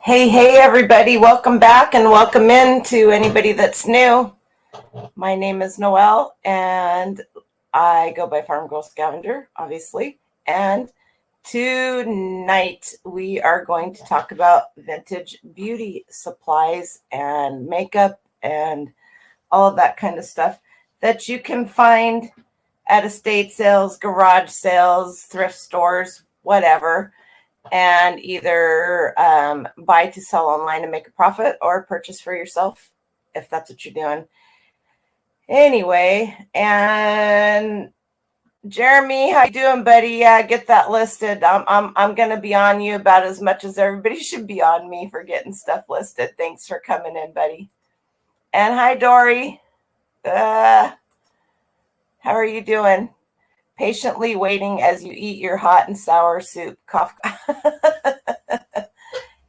Hey, everybody. Welcome back and welcome in to anybody that's new. My name is Noelle, and I go by Farm Girl Scavenger, obviously. And tonight we are going to talk about vintage beauty supplies and makeup and all of that kind of stuff that you can find at estate sales, garage sales, thrift stores, whatever, and either buy to sell online and make a profit or purchase for yourself if that's what you're doing. Anyway, and Jeremy, how you doing, buddy? Yeah, get that listed. I'm gonna be on you about as much as everybody should be on me for getting stuff listed. Thanks for coming in, buddy. And hi, Dory. How are you doing? Patiently waiting as you eat your hot and sour soup. Cough.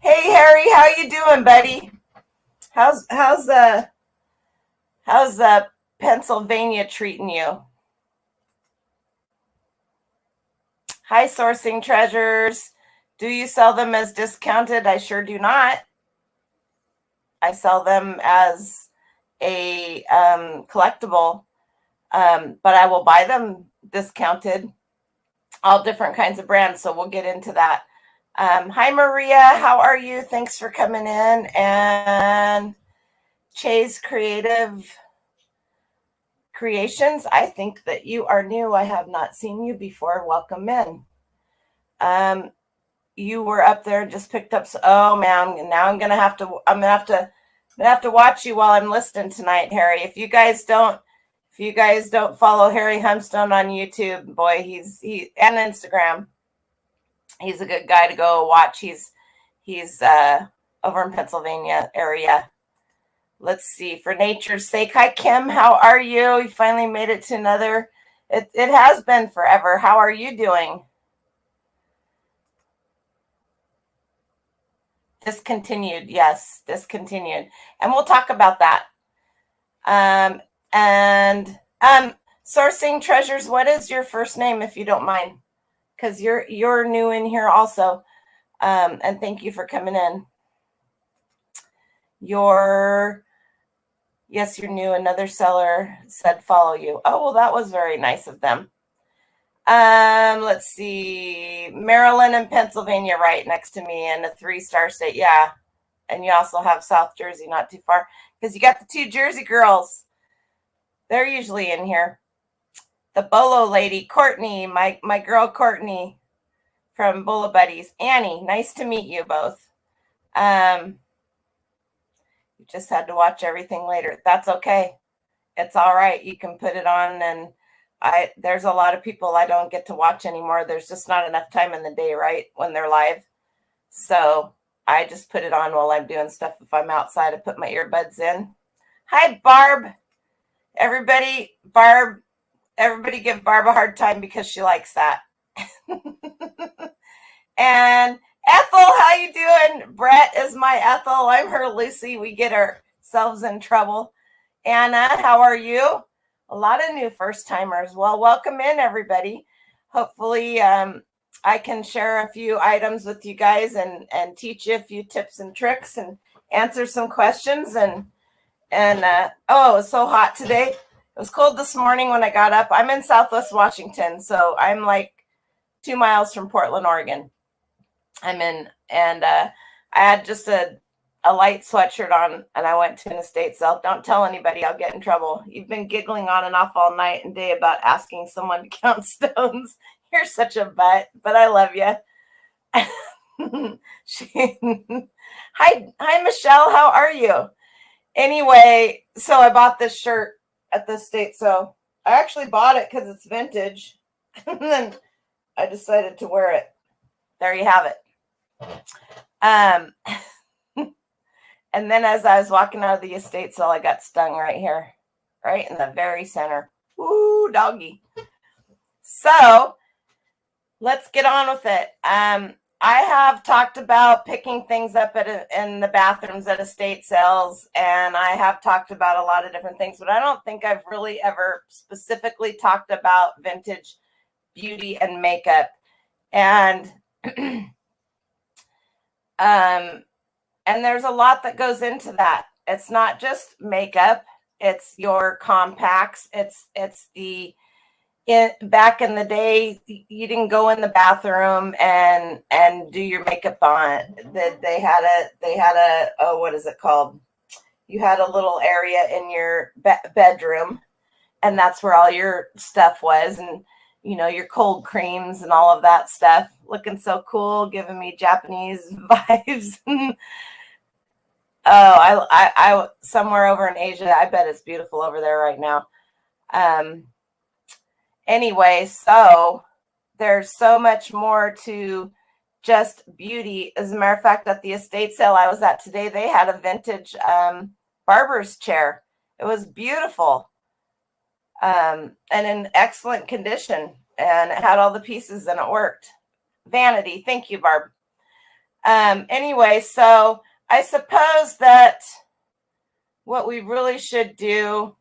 Hey, Harry, how you doing, buddy? How's Pennsylvania treating you? Hi, Sourcing Treasures. Do you sell them as discounted? I sure do not. I sell them as a collectible, but I will buy them discounted, all different kinds of brands, so we'll get into that. Hi, Maria. How are you? Thanks for coming in. And Chase Creative Creations, I think that you are new. I have not seen you before. Welcome in. You were up there and just picked up. Oh man, now I'm gonna have to watch you while I'm listening tonight, Harry. If you guys don't follow Harry Humstone on YouTube, boy, he and Instagram. He's a good guy to go watch. He's over in Pennsylvania area. Let's see. For nature's sake. Hi, Kim. How are you? You finally made it to another. It has been forever. How are you doing? Discontinued. Yes, discontinued. And we'll talk about that. Sourcing Treasures, what is your first name, if you don't mind? Because you're new in here also. And thank you for coming in. Yes, you're new. Another seller said follow you. Oh, well, that was very nice of them. Let's see. Maryland and Pennsylvania right next to me, and a 3-star state. Yeah. And you also have South Jersey not too far, because you got the 2 Jersey girls. They're usually in here. The Bolo lady, Courtney, my girl Courtney from Bolo Buddies. Annie, nice to meet you both. You just had to watch everything later. That's okay. It's all right. You can put it on, and there's a lot of people I don't get to watch anymore. There's just not enough time in the day, right, when they're live. So I just put it on while I'm doing stuff. If I'm outside, I put my earbuds in. Hi, Barb. Everybody give Barb a hard time because she likes that. And Ethel, how you doing? Brett is my Ethel. I'm her Lucy. We get ourselves in trouble. Anna, how are you? A lot of new first-timers. Well, welcome in, everybody. Hopefully, I can share a few items with you guys and teach you a few tips and tricks and answer some questions. Oh, it was so hot today. It was cold this morning when I got up. I'm in Southwest Washington, so I'm like 2 miles from Portland, Oregon. I had just a light sweatshirt on, and I went to an estate sale. Don't tell anybody, I'll get in trouble. You've been giggling on and off all night and day about asking someone to count stones. You're such a butt, but I love you. Hi, Michelle. How are you? Anyway, so I bought this shirt at the estate sale. I actually bought it because it's vintage, and then I decided to wear it. There you have it. And then as I was walking out of the estate sale, I got stung right here, right in the very center. Ooh, doggy. So let's get on with it. I have talked about picking things up in the bathrooms at estate sales, and I have talked about a lot of different things, but I don't think I've really ever specifically talked about vintage beauty and makeup. And And there's a lot that goes into that. It's not just makeup, it's your compacts, it's the back in the day, you didn't go in the bathroom and do your makeup on. They had a oh, what is it called? You had a little area in your bedroom, and that's where all your stuff was, and your cold creams and all of that stuff. Looking so cool, giving me Japanese vibes. Oh, I somewhere over in Asia. I bet it's beautiful over there right now. Anyway, so there's so much more to just beauty. As a matter of fact, at the estate sale I was at today, they had a vintage barber's chair. It was beautiful and in excellent condition, and it had all the pieces and it worked. Vanity. Thank you, Barb. Anyway, so I suppose that what we really should do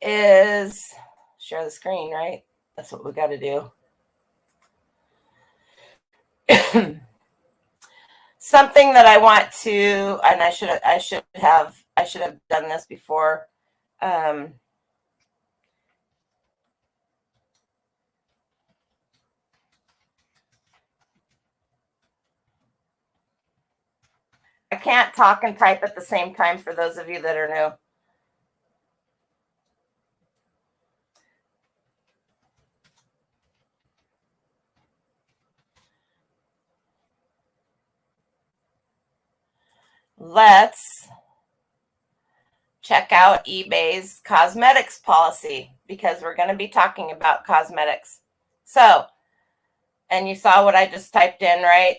is share the screen, right? That's what we got to do. Something that I want to, and I should have done this before. I can't talk and type at the same time for those of you that are new. Let's check out eBay's cosmetics policy, because we're going to be talking about cosmetics. So, and you saw what I just typed in, right?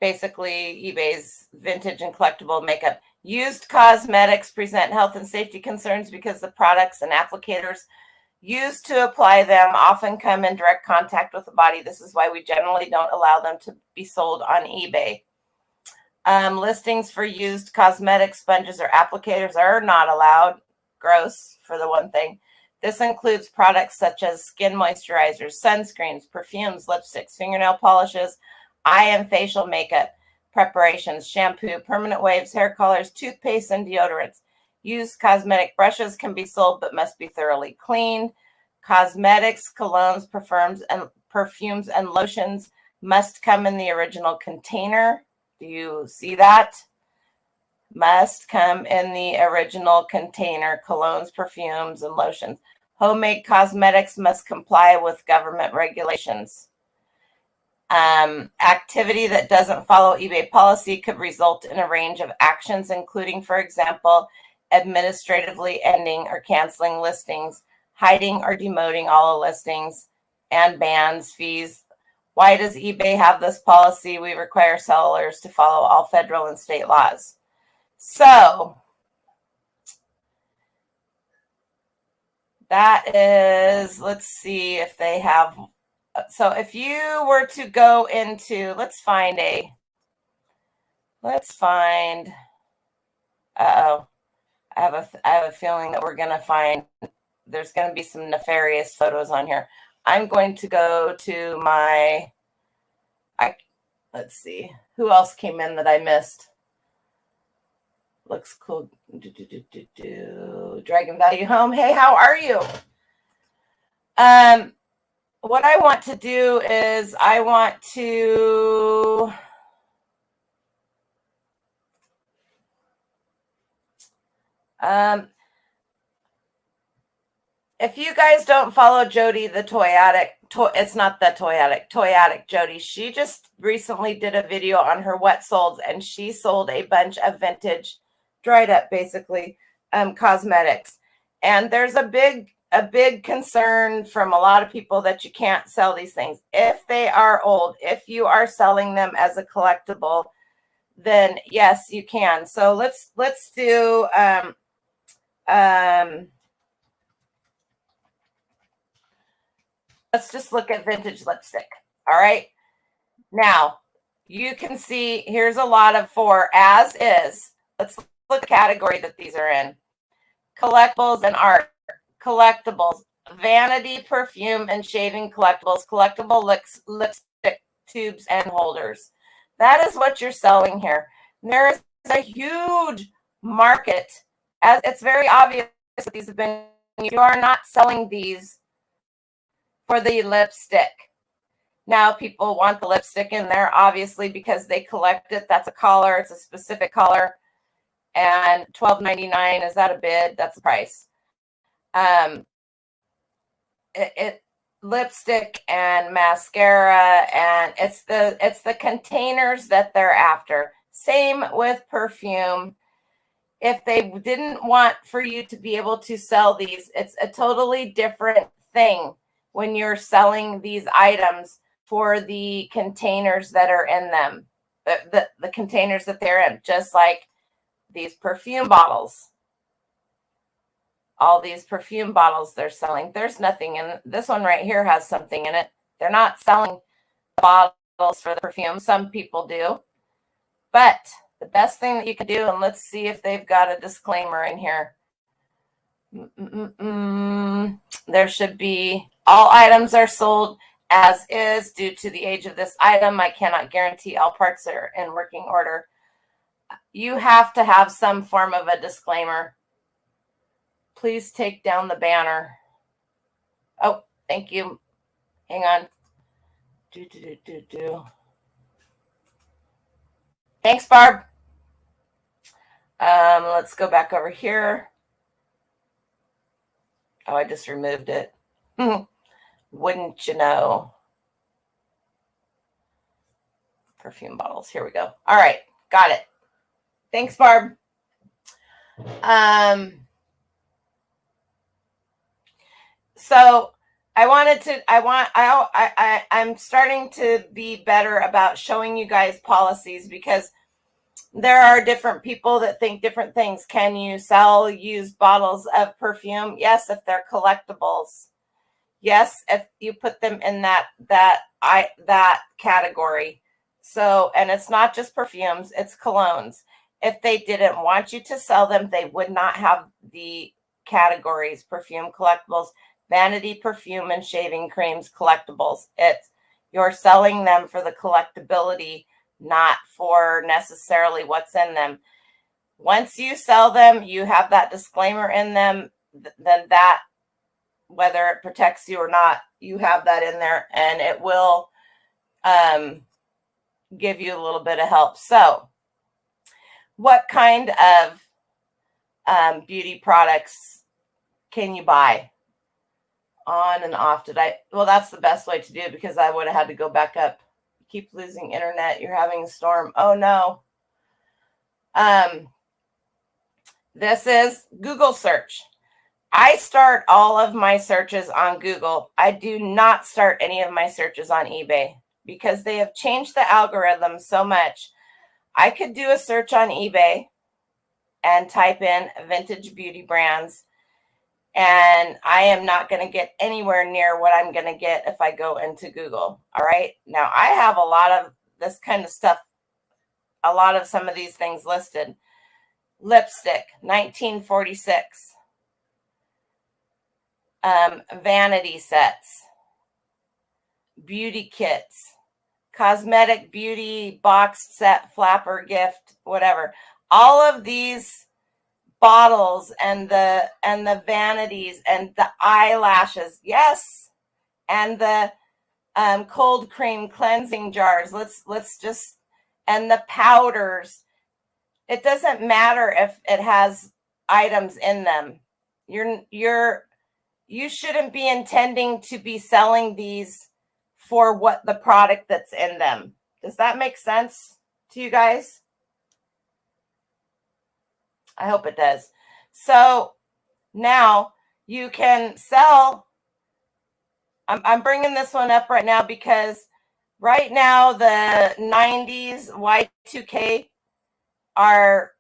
Basically, eBay's vintage and collectible makeup. Used cosmetics present health and safety concerns because the products and applicators used to apply them often come in direct contact with the body. This is why we generally don't allow them to be sold on eBay. Listings for used cosmetic sponges or applicators are not allowed. Gross, for the one thing. This includes products such as skin moisturizers, sunscreens, perfumes, lipsticks, fingernail polishes, eye and facial makeup preparations, shampoo, permanent waves, hair colors, toothpaste, and deodorants. Used cosmetic brushes can be sold but must be thoroughly cleaned. Cosmetics, colognes, perfumes, and lotions must come in the original container. Do you see that? Must come in the original container. Colognes, perfumes, and lotions. Homemade cosmetics must comply with government regulations. Activity that doesn't follow eBay policy could result in a range of actions, including, for example, administratively ending or canceling listings, hiding or demoting all the listings, and bans, fees. Why does eBay have this policy? We require sellers to follow all federal and state laws. So that is, let's see if they have. So if you were to go into, let's find, I have a feeling that we're going to find, there's going to be some nefarious photos on here. I'm going to go to let's see, who else came in that I missed? Looks cool. Dragon Value Home. Hey, how are you? What I want to do is I want to if you guys don't follow Jody the Toy Addict, it's not the Toy Addict Jody. She just recently did a video on her wet solds, and she sold a bunch of vintage, dried up basically, cosmetics. And there's a big concern from a lot of people that you can't sell these things if they are old. If you are selling them as a collectible, then yes, you can. So let's do let's just look at vintage lipstick. All right. Now, you can see here's a lot of for as is. Let's look at the category that these are in. Collectibles and art. Collectibles. Vanity, perfume, and shaving collectibles. Collectible lipstick tubes and holders. That is what you're selling here. And there is a huge market, as it's very obvious that these have been, you are not selling these for the lipstick. Now people want the lipstick in there, obviously, because they collect it. That's a color. It's a specific color. And $12.99, is that a bid? That's the price. Lipstick and mascara, and it's the containers that they're after. Same with perfume. If they didn't want for you to be able to sell these, it's a totally different thing when you're selling these items for the containers that are in them, the containers that they're in, just like these perfume bottles. All these perfume bottles they're selling, there's nothing in it. This one right here has something in it. They're not selling bottles for the perfume. Some people do. But the best thing that you can do, and let's see if they've got a disclaimer in here. There should be, all items are sold as is due to the age of this item. I cannot guarantee all parts are in working order. You have to have some form of a disclaimer. Please take down the banner. Oh, thank you. Hang on. Thanks, Barb. Let's go back over here. Oh, I just removed it. Wouldn't you know? Perfume bottles. Here we go. All right. Got it. Thanks, Barb. So I'm starting to be better about showing you guys policies, because there are different people that think different things. Can you sell used bottles of perfume? Yes, if they're collectibles. Yes, if you put them in that category. So, and it's not just perfumes, it's colognes. If they didn't want you to sell them, they would not have the categories: perfume, collectibles, vanity, perfume, and shaving creams, collectibles. You're selling them for the collectability, not for necessarily what's in them. Once you sell them, you have that disclaimer in them, then that, whether it protects you or not, you have that in there, and it will give you a little bit of help. So what kind of beauty products can you buy? On and off. Well, that's the best way to do it, because I would have had to go back up. Keep losing internet. You're having a storm. Oh no. This is Google search. I start all of my searches on Google. I do not start any of my searches on eBay, because they have changed the algorithm so much. I could do a search on eBay and type in vintage beauty brands, and I am not going to get anywhere near what I'm going to get if I go into Google. All right. Now, I have a lot of this kind of stuff, a lot of some of these things listed. Lipstick, 1946. Vanity sets. Beauty kits. Cosmetic beauty box set, flapper gift, whatever. All of these bottles and the vanities and the eyelashes, yes, and the cold cream cleansing jars. Let's just, and the powders. It doesn't matter if it has items in them. You shouldn't be intending to be selling these for what the product that's in them. Does that make sense to you guys? I hope it does. So now you can sell. I'm bringing this one up right now because right now the 90s Y2K are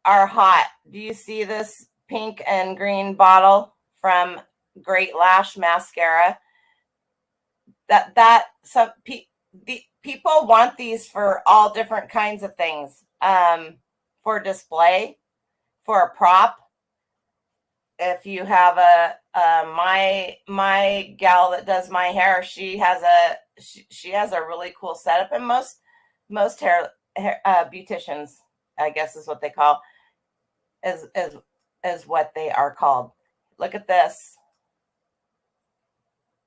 hot. Do you see this pink and green bottle from Great Lash Mascara? Some people want these for all different kinds of things, for display, for a prop. if you have my gal that does my hair, she has a really cool setup, and most hair beauticians, I guess is what they call, is what they are called. Look at this.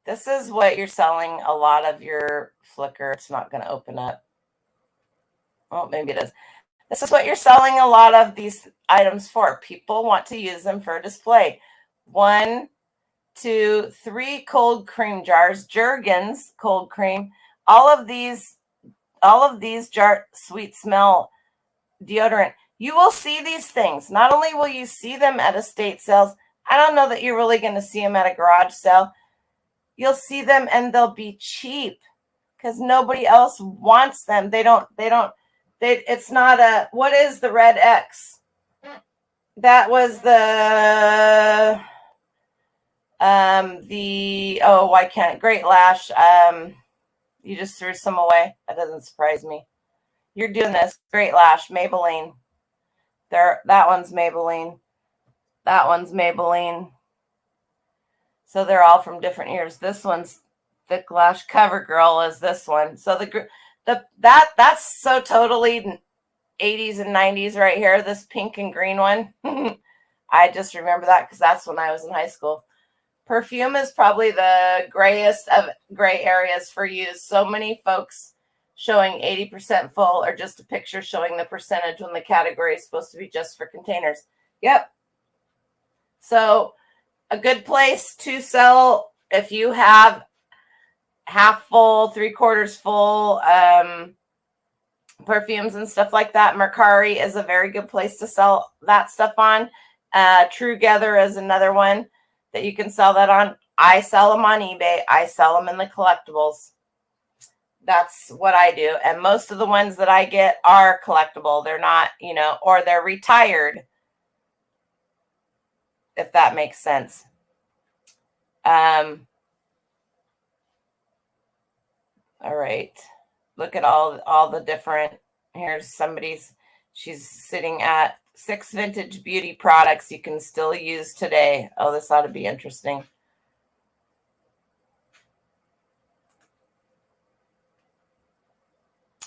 This is what you're selling a lot of your Flickr. It's not going to open up. Oh, maybe it is. This is what you're selling a lot of these items for. People want to use them for display. 1, 2, 3 cold cream jars, Jergens cold cream. All of these jar sweet smell deodorant. You will see these things. Not only will you see them at estate sales, I don't know that you're really going to see them at a garage sale. You'll see them and they'll be cheap because nobody else wants them. It's not a, what is the Red X? That was why can't Great Lash. You just threw some away. That doesn't surprise me. You're doing this. Great Lash, Maybelline. That one's Maybelline. That one's Maybelline. So they're all from different years. This one's Thick Lash CoverGirl is this one. So that's so totally 80s and 90s right here. This pink and green one. I just remember that because that's when I was in high school. Perfume is probably the grayest of gray areas for use. So many folks showing 80% full or just a picture showing the percentage when the category is supposed to be just for containers. Yep. So a good place to sell if you have half full, 3/4 full perfumes and stuff like that. Mercari is a very good place to sell that stuff on. Together is another one that you can sell that on. I sell them on eBay. I sell them in the collectibles. That's what I do. And most of the ones that I get are collectible. They're not, or they're retired, if that makes sense. All right. Look at all the different, here's she's sitting at 6 vintage beauty products you can still use today. Oh, this ought to be interesting.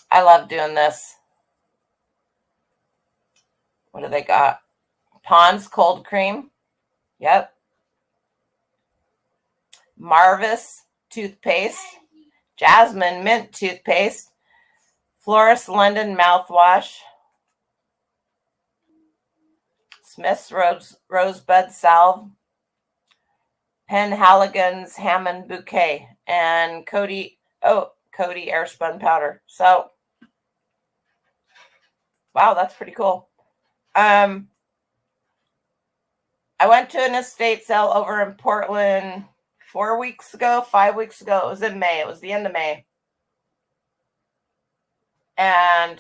I love doing this. What do they got? Pond's Cold Cream. Yep. Marvis Toothpaste. Jasmine Mint Toothpaste. Florist London Mouthwash. Smith's Rosebud Salve. Penhaligon's Hammond Bouquet. And Cody Airspun Powder. So, wow, that's pretty cool. I went to an estate sale over in Portland 5 weeks ago. It was in May. It was the end of May. And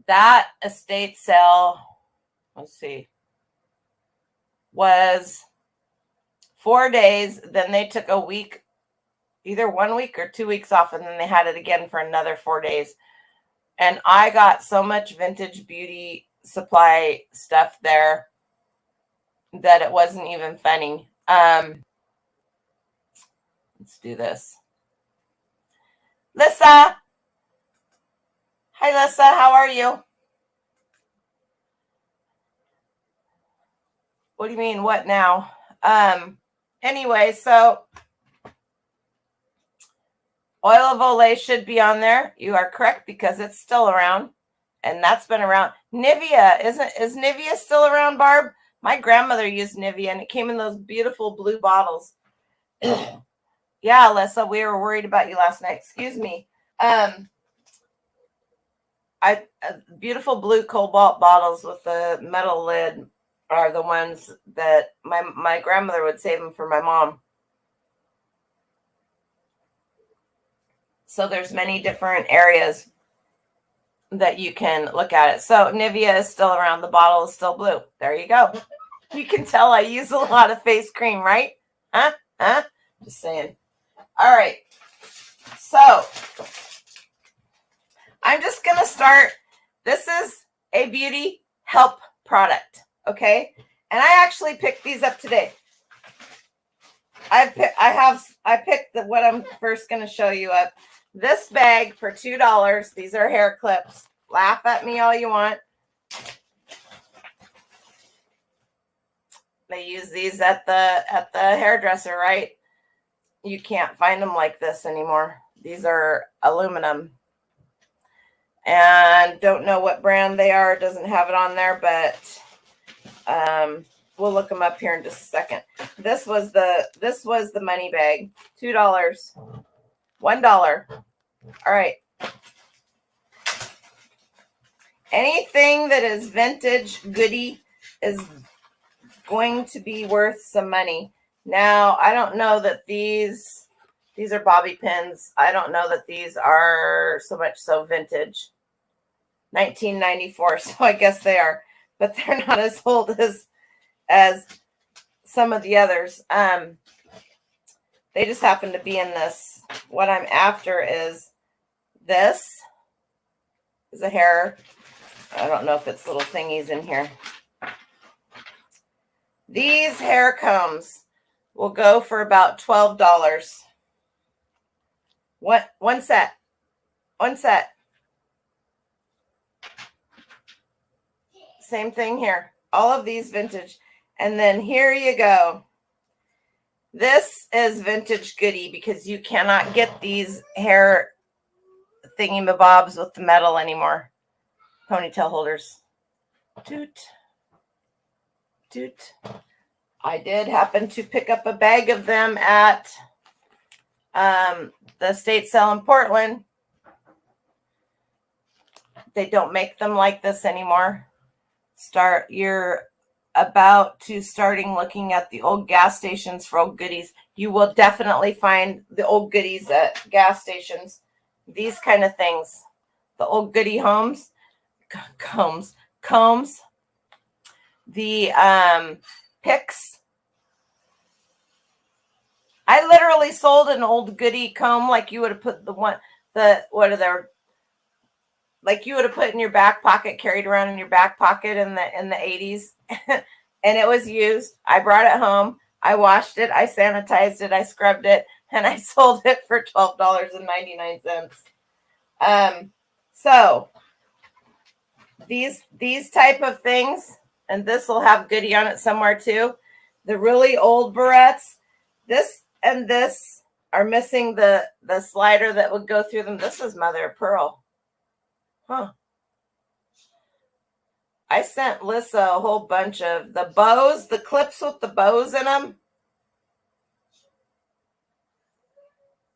that estate sale, let's see, was 4 days. Then they took a week, either 1 week or 2 weeks off, and then they had it again for another 4 days. And I got so much vintage beauty supply stuff there that it wasn't even funny. Let's do this. Lissa. Hi, Lissa. How are you? What do you mean, what now? Anyway, so Oil of Olay should be on there. You are correct because it's still around. And that's been around. Nivea, is Nivea still around, Barb? My grandmother used Nivea and it came in those beautiful blue bottles. Yeah, Alyssa, we were worried about you last night. Excuse me. Beautiful blue cobalt bottles with the metal lid are the ones that my grandmother would save them for my mom. So there's many different areas that you can look at it. So Nivea is still around. The bottle is still blue. There you go. You can tell I use a lot of face cream, right? Huh? Just saying. All right. So I'm just going to start. This is a beauty help product. Okay. And I actually picked these up today. I picked what I'm first going to show you up. This bag for $2. These are hair clips. Laugh at me all you want. They use these at the hairdresser, right? You can't find them like this anymore. These are aluminum. And don't know what brand they are. It doesn't have it on there, but we'll look them up here in just a second. This was the money bag. $2. $1. All right. Anything that is vintage goodie is going to be worth some money. Now, I don't know that these are bobby pins. I don't know that these are so much so vintage. 1994, so I guess they are, but they're not as old as some of the others. They just happen to be in this. What I'm after is this is a hair. I don't know if it's little thingies in here. These hair combs will go for about $12. One set. One set. Same thing here. All of these vintage. And then here you go. This is vintage goodie because you cannot get these hair thingy-mabobs with the metal anymore. Ponytail holders. Toot. Toot. I did happen to pick up a bag of them at the estate sale in Portland. They don't make them like this anymore. You're about to starting looking at the old gas stations for old goodies. You will definitely find the old goodies at gas stations. These kind of things. The old goodie combs. The picks. I literally sold an old goodie comb like you would have put like you would have put in your back pocket, carried around in your back pocket in the 80s. And it was used. I brought it home. I washed it. I sanitized it. I scrubbed it. And I sold it for $12.99. So these type of things, and this will have goodie on it somewhere too. The really old barrettes, this and this are missing the slider that would go through them. This is mother of pearl. Huh. I sent Lissa a whole bunch of the bows, the clips with the bows in them.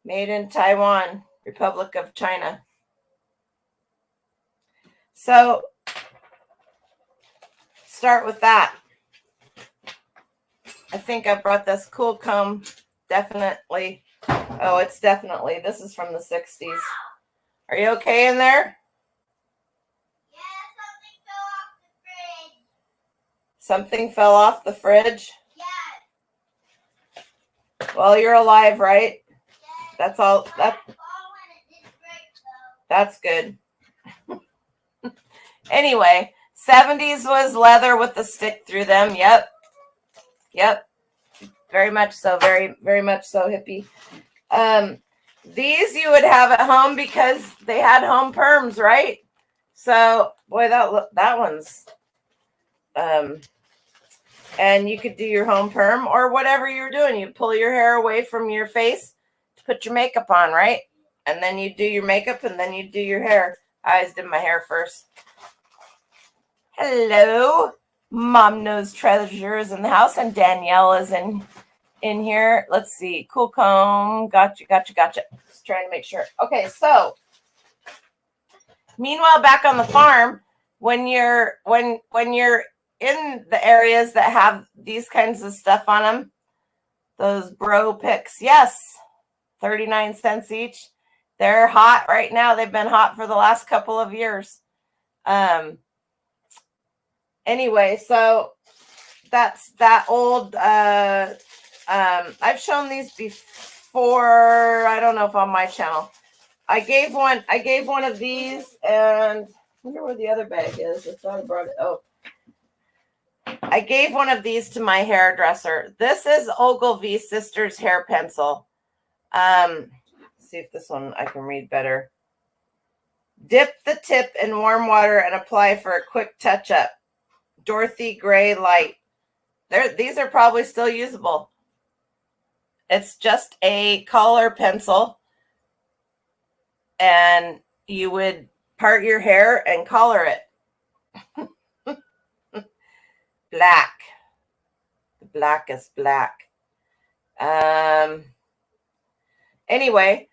Made in Taiwan, Republic of China. So, start with that. I think I brought this cool comb. Definitely. Oh, it's definitely. This is from the 60s. Are you okay in there? Something fell off the fridge? Yes. Well, you're alive, right? Yes. That's all. That's good. Anyway, 70s was leather with the stick through them. Yep. Yep. Very much so. Very, very much so, hippie. These you would have at home because they had home perms, right? So, boy, that one's... and you could do your home perm or whatever you're doing. You pull your hair away from your face to put your makeup on, right? And then you do your makeup and then you do your hair. I always did my hair first. Hello. Mom Knows Treasures in the house, and Danielle is in here. Let's see. Cool comb. Gotcha. Just trying to make sure. Okay, so meanwhile, back on the farm, when you're in the areas that have these kinds of stuff on them, those bro picks, yes, 39 cents each. They're hot right now. They've been hot for the last couple of years. Anyway, so that's that old. I've shown these before. I don't know if on my channel. I gave one of these, and I wonder where the other bag is. I thought I brought it. Oh. I gave one of these to my hairdresser. This is Ogilvy Sisters Hair Pencil. See if this one I can read better. Dip the tip in warm water and apply for a quick touch-up. Dorothy Gray Light. These are probably still usable. It's just a color pencil, and you would part your hair and color it. Black. The blackest black. Anyway,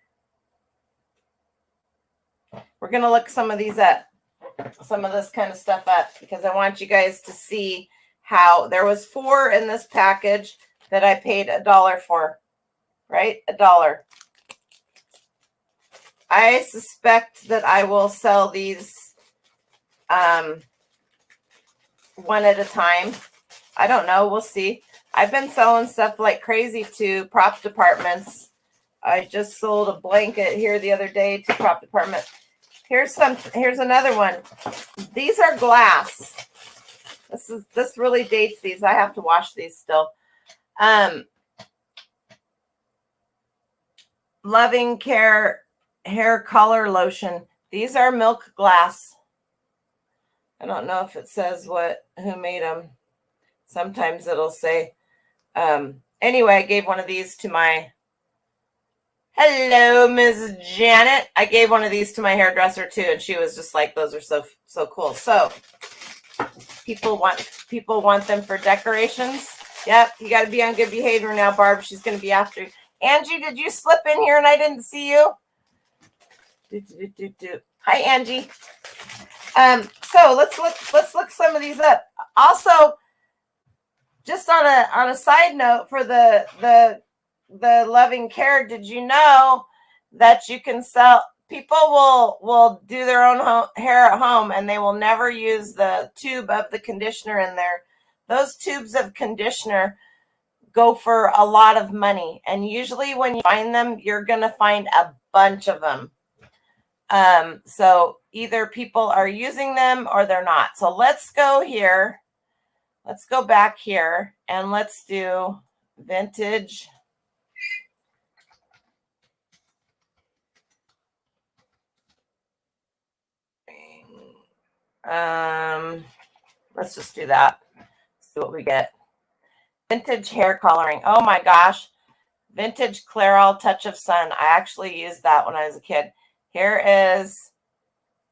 we're going to look some of these up, some of this kind of stuff up, because I want you guys to see how there was 4 in this package that I paid $1 for, right? $1. I suspect that I will sell these one at a time. I don't know. We'll see. I've been selling stuff like crazy to prop departments. I just sold a blanket here the other day to prop department. Here's another one. These are glass. This really dates these. I have to wash these still. Loving Care hair color lotion. These are milk glass. I don't know if it says who made them. Sometimes it'll say. Anyway, I gave one of these to my. Hello, Ms. Janet. I gave one of these to my hairdresser too, and she was just like, "Those are so cool." So people want them for decorations. Yep, you got to be on good behavior now, Barb. She's going to be after you. Angie, did you slip in here and I didn't see you? Hi, Angie. So let's look some of these up. Also, just on a side note for the Loving Care, did you know that you can sell? People will do their own hair at home, and they will never use the tube of the conditioner in there. Those tubes of conditioner go for a lot of money, and usually when you find them, you're gonna find a bunch of them. So either people are using them or they're not. So let's go here. Let's go back here and let's do vintage. Let's just do that. See what we get. Vintage hair coloring. Oh my gosh. Vintage Clairol Touch of Sun. I actually used that when I was a kid. Here is,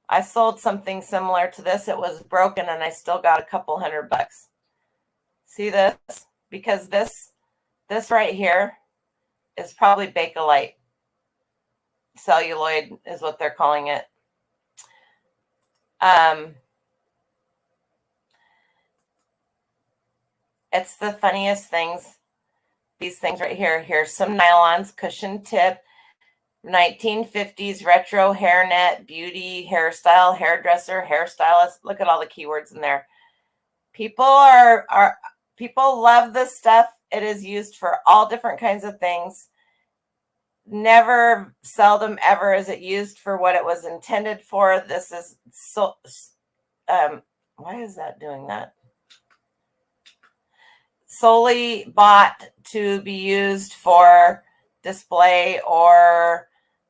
I sold something similar to this. It was broken and I still got a couple $100. See this? Because this right here is probably Bakelite. Celluloid is what they're calling it. It's the funniest things. These things right here. Here's some nylons, cushion tip, 1950s retro hairnet, beauty, hairstyle, hairdresser, hairstylist. Look at all the keywords in there. People people love this stuff. It is used for all different kinds of things. Never, seldom ever is it used for what it was intended for. This is so. Why is that doing that? Solely bought to be used for display or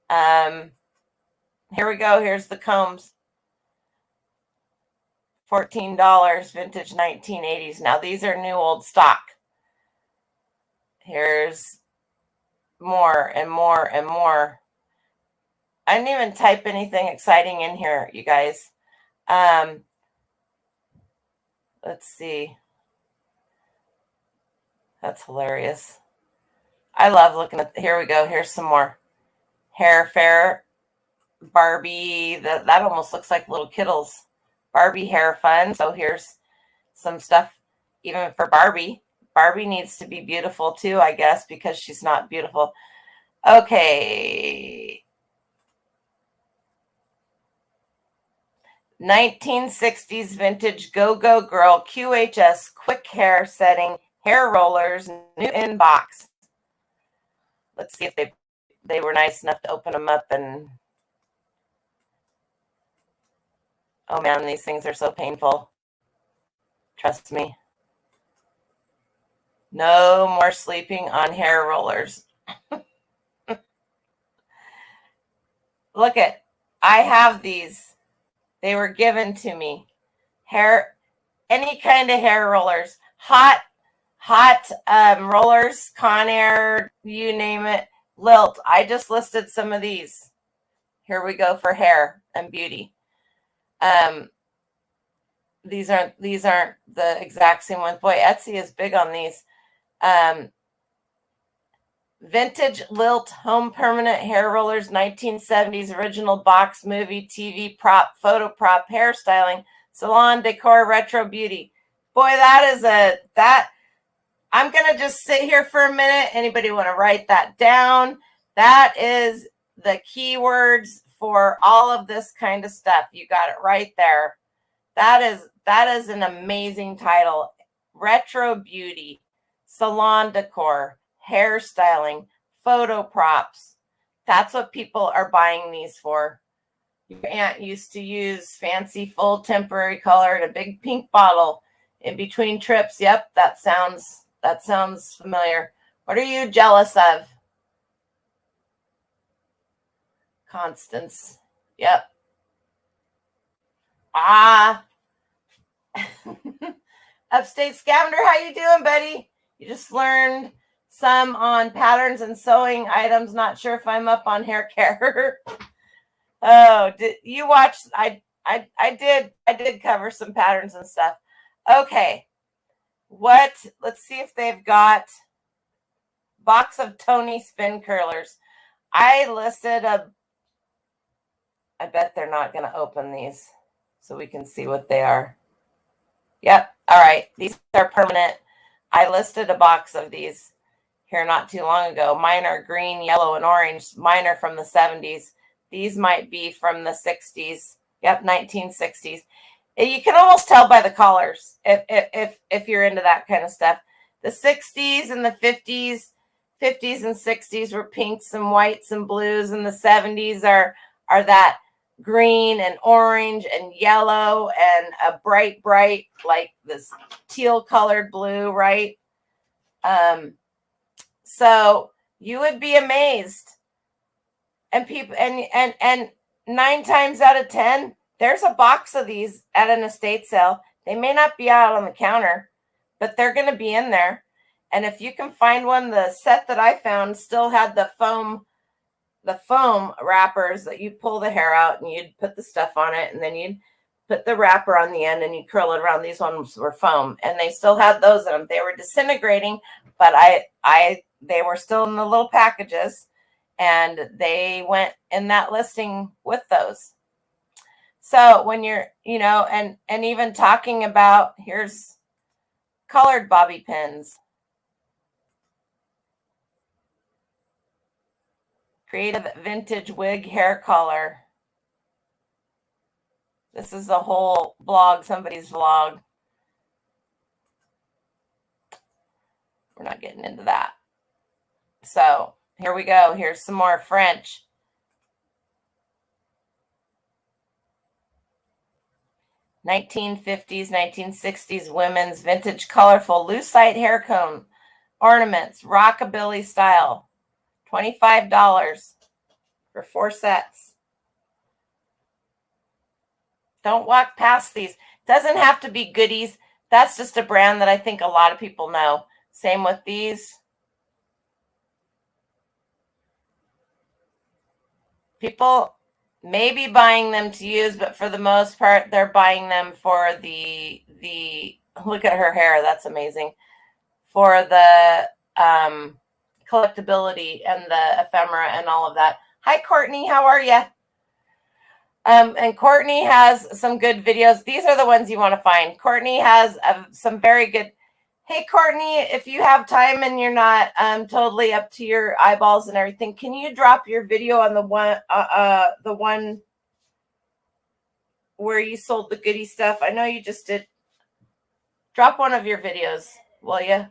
here we go. Here's the combs. $14, vintage 1980s. Now these are new old stock. Here's more and more and more. I didn't even type anything exciting in here, you guys. Let's see. That's hilarious. I love looking at, here we go. Here's some more. Hair Fair, Barbie. That almost looks like little kittles. Barbie Hair Fun. So here's some stuff even for Barbie. Barbie needs to be beautiful too, I guess, because she's not beautiful. Okay. 1960s vintage Go-Go Girl QHS quick hair setting hair rollers, new in box. Let's see if they were nice enough to open them up. And oh man, these things are so painful. Trust me. No more sleeping on hair rollers. Look at, I have these. They were given to me. Any kind of hair rollers, hot rollers, Conair, you name it, Lilt. I just listed some of these. Here we go for hair and beauty. These aren't the exact same ones. Boy, Etsy is big on these. Vintage Lilt home permanent hair rollers, 1970s original box movie, TV prop, photo prop, hairstyling, salon decor, retro beauty. Boy, I'm going to just sit here for a minute. Anybody want to write that down? That is the keywords for all of this kind of stuff. You got it right there. That is an amazing title. Retro beauty, salon decor, hairstyling, photo props. That's what people are buying these for. Your aunt used to use fancy full temporary color in a big pink bottle in between trips. Yep, that sounds familiar. What are you jealous of? Constance. Yep. Upstate Scavenger, how you doing, buddy? You just learned some on patterns and sewing items. Not sure if I'm up on hair care. Oh, did you watch? I did cover some patterns and stuff. Okay. Let's see if they've got box of Tony spin curlers. I listed I bet they're not going to open these so we can see what they are. Yep. All right. These are permanent. I listed a box of these here not too long ago. Mine are green, yellow, and orange. Mine are from the 70s. These might be from the 60s. Yep, 1960s. You can almost tell by the collars if you're into that kind of stuff. The 60s and the 50s and 60s were pinks and whites and blues, and the 70s are that green and orange and yellow and a bright like this teal colored blue, right? So you would be amazed. And people and 9 times out of 10, there's a box of these at an estate sale. They may not be out on the counter, but they're going to be in there. And if you can find one, the set that I found still had the foam wrappers that you pull the hair out and you'd put the stuff on it, and then you'd put the wrapper on the end and you curl it around. These ones were foam, and they still had those in them. They were disintegrating, but they were still in the little packages, and they went in that listing with those. So when you're, and even talking about, here's colored bobby pins. Creative vintage wig hair color. This is a whole blog, somebody's vlog. We're not getting into that. So here we go. Here's some more French. (1950s, 1960s) women's vintage colorful lucite hair cone ornaments, rockabilly style. $25 for 4 sets. Don't walk past these. Doesn't have to be goodies. That's just a brand that I think a lot of people know. Same with these. People may be buying them to use, but for the most part, they're buying them for the look at her hair. That's amazing. For the collectability and the ephemera and all of that. Hi, Courtney. How are you? And Courtney has some good videos. These are the ones you want to find. Courtney has some very good. Hey, Courtney, if you have time and you're not totally up to your eyeballs and everything, can you drop your video on the one where you sold the goodie stuff? I know you just did. Drop one of your videos, will you?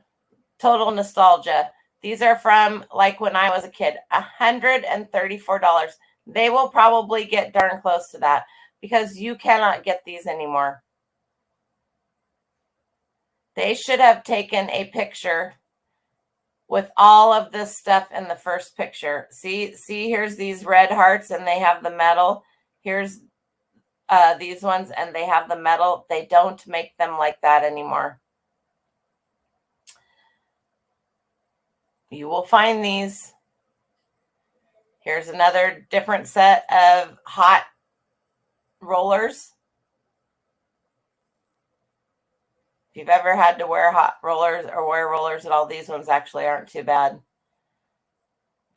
Total nostalgia. These are from like when I was a kid. $134. They will probably get darn close to that because you cannot get these anymore. They should have taken a picture with all of this stuff in the first picture. See, here's these red hearts and they have the metal. Here's these ones and they have the metal. They don't make them like that anymore. You will find these. Here's another different set of hot rollers. If you've ever had to wear hot rollers or wear rollers at all, these ones actually aren't too bad.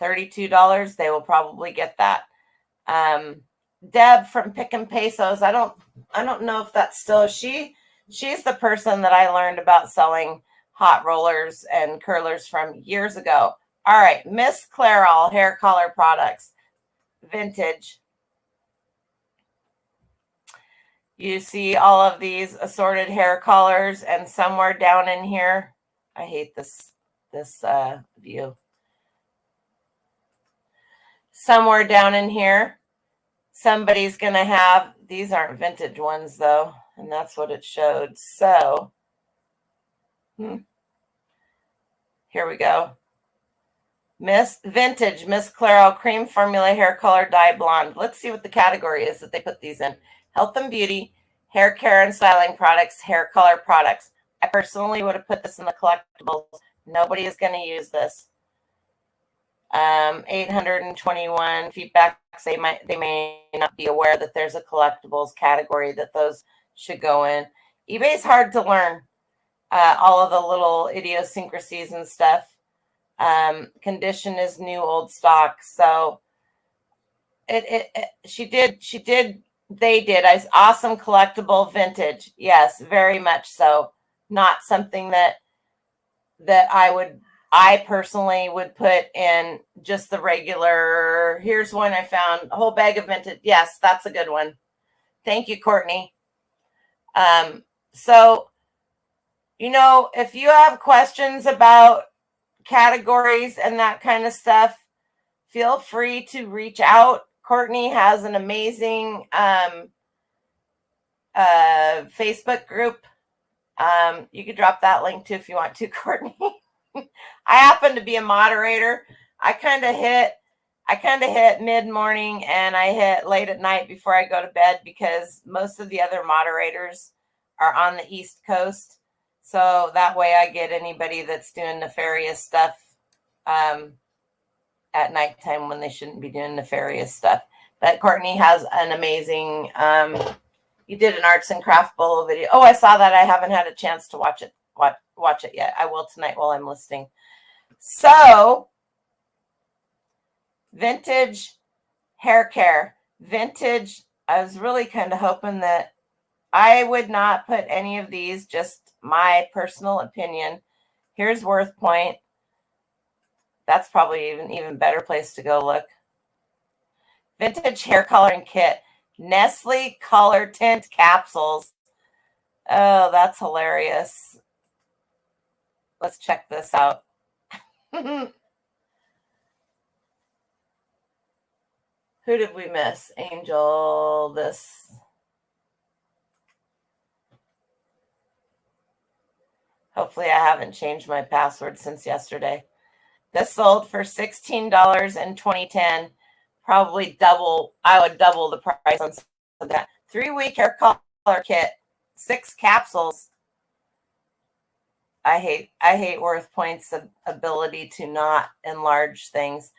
$32, they will probably get that. Deb from Pick and Pesos. I don't know if that's still she's the person that I learned about selling hot rollers and curlers from years ago. All right, Miss Clairol hair color products, vintage. You see all of these assorted hair colors, and somewhere down in here, I hate this view. Somewhere down in here, somebody's going to have, these aren't vintage ones though, and that's what it showed. So, here we go. Miss Clairol cream formula hair color dye blonde. Let's see what the category is that they put these in. Health and beauty, hair care and styling products, hair color products. I personally would have put this in the collectibles. Nobody is going to use this. 821 feedbacks. They may not be aware that there's a collectibles category that those should go in. eBay's hard to learn all of the little idiosyncrasies and stuff. Condition is new, old stock. So they did. Awesome collectible vintage. Yes, very much so. Not something that I personally would put in just the regular. Here's one I found, a whole bag of vintage. Yes, that's a good one. Thank you, Courtney. So, if you have questions about categories and that kind of stuff, feel free to reach out. Courtney has an amazing Facebook group. You could drop that link too if you want to, Courtney. I happen to be a moderator. I kind of hit mid-morning and I hit late at night before I go to bed because most of the other moderators are on the East Coast. So that way I get anybody that's doing nefarious stuff at nighttime when they shouldn't be doing nefarious stuff. But Courtney has an amazing, you did an arts and craft bowl video. Oh, I saw that. I haven't had a chance to watch it yet. I will tonight while I'm listening. So, vintage hair care. Vintage, I was really kind of hoping that I would not put any of these, just my personal opinion. Here's Worth Point. That's probably even better place to go look. Vintage hair coloring kit. Nestle Color Tint Capsules. Oh, that's hilarious. Let's check this out. Who did we miss? Angel, this. Hopefully I haven't changed my password since yesterday. This sold for $16 in 2010. Probably double. I would double the price on that. 3-week hair color kit. 6 capsules. I hate Worth Point's ability to not enlarge things.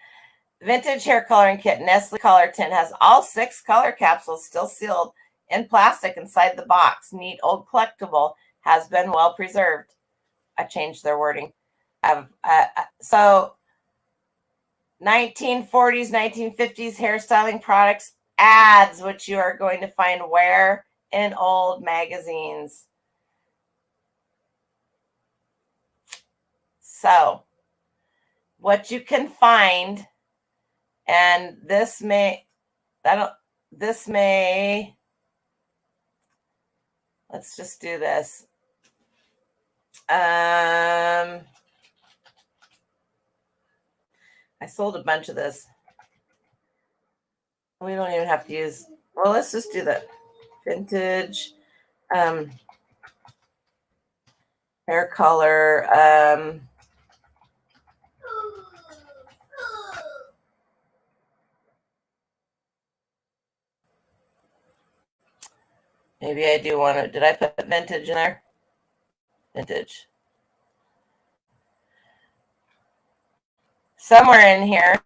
Vintage hair coloring kit. Nestle Color Tint has all 6 color capsules still sealed in plastic inside the box. Neat old collectible. Has been well preserved. I changed their wording. So 1940s, 1950s hairstyling products ads, which you are going to find where? In old magazines. So what you can find, and this may, let's just do this. I sold a bunch of this. We don't even have to use, well, let's just do that. Vintage hair color. Maybe I do want to. Did I put vintage in there? Vintage. Somewhere in here.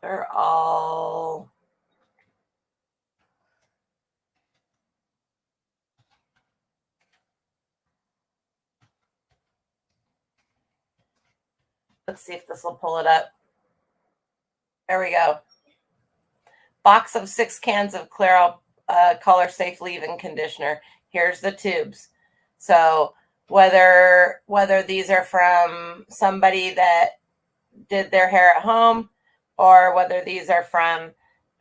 They're all. Let's see if this will pull it up. There we go. Box of 6 cans of Clairol Color Safe Leave-In Conditioner. Here's the tubes. So whether these are from somebody that did their hair at home, or whether these are from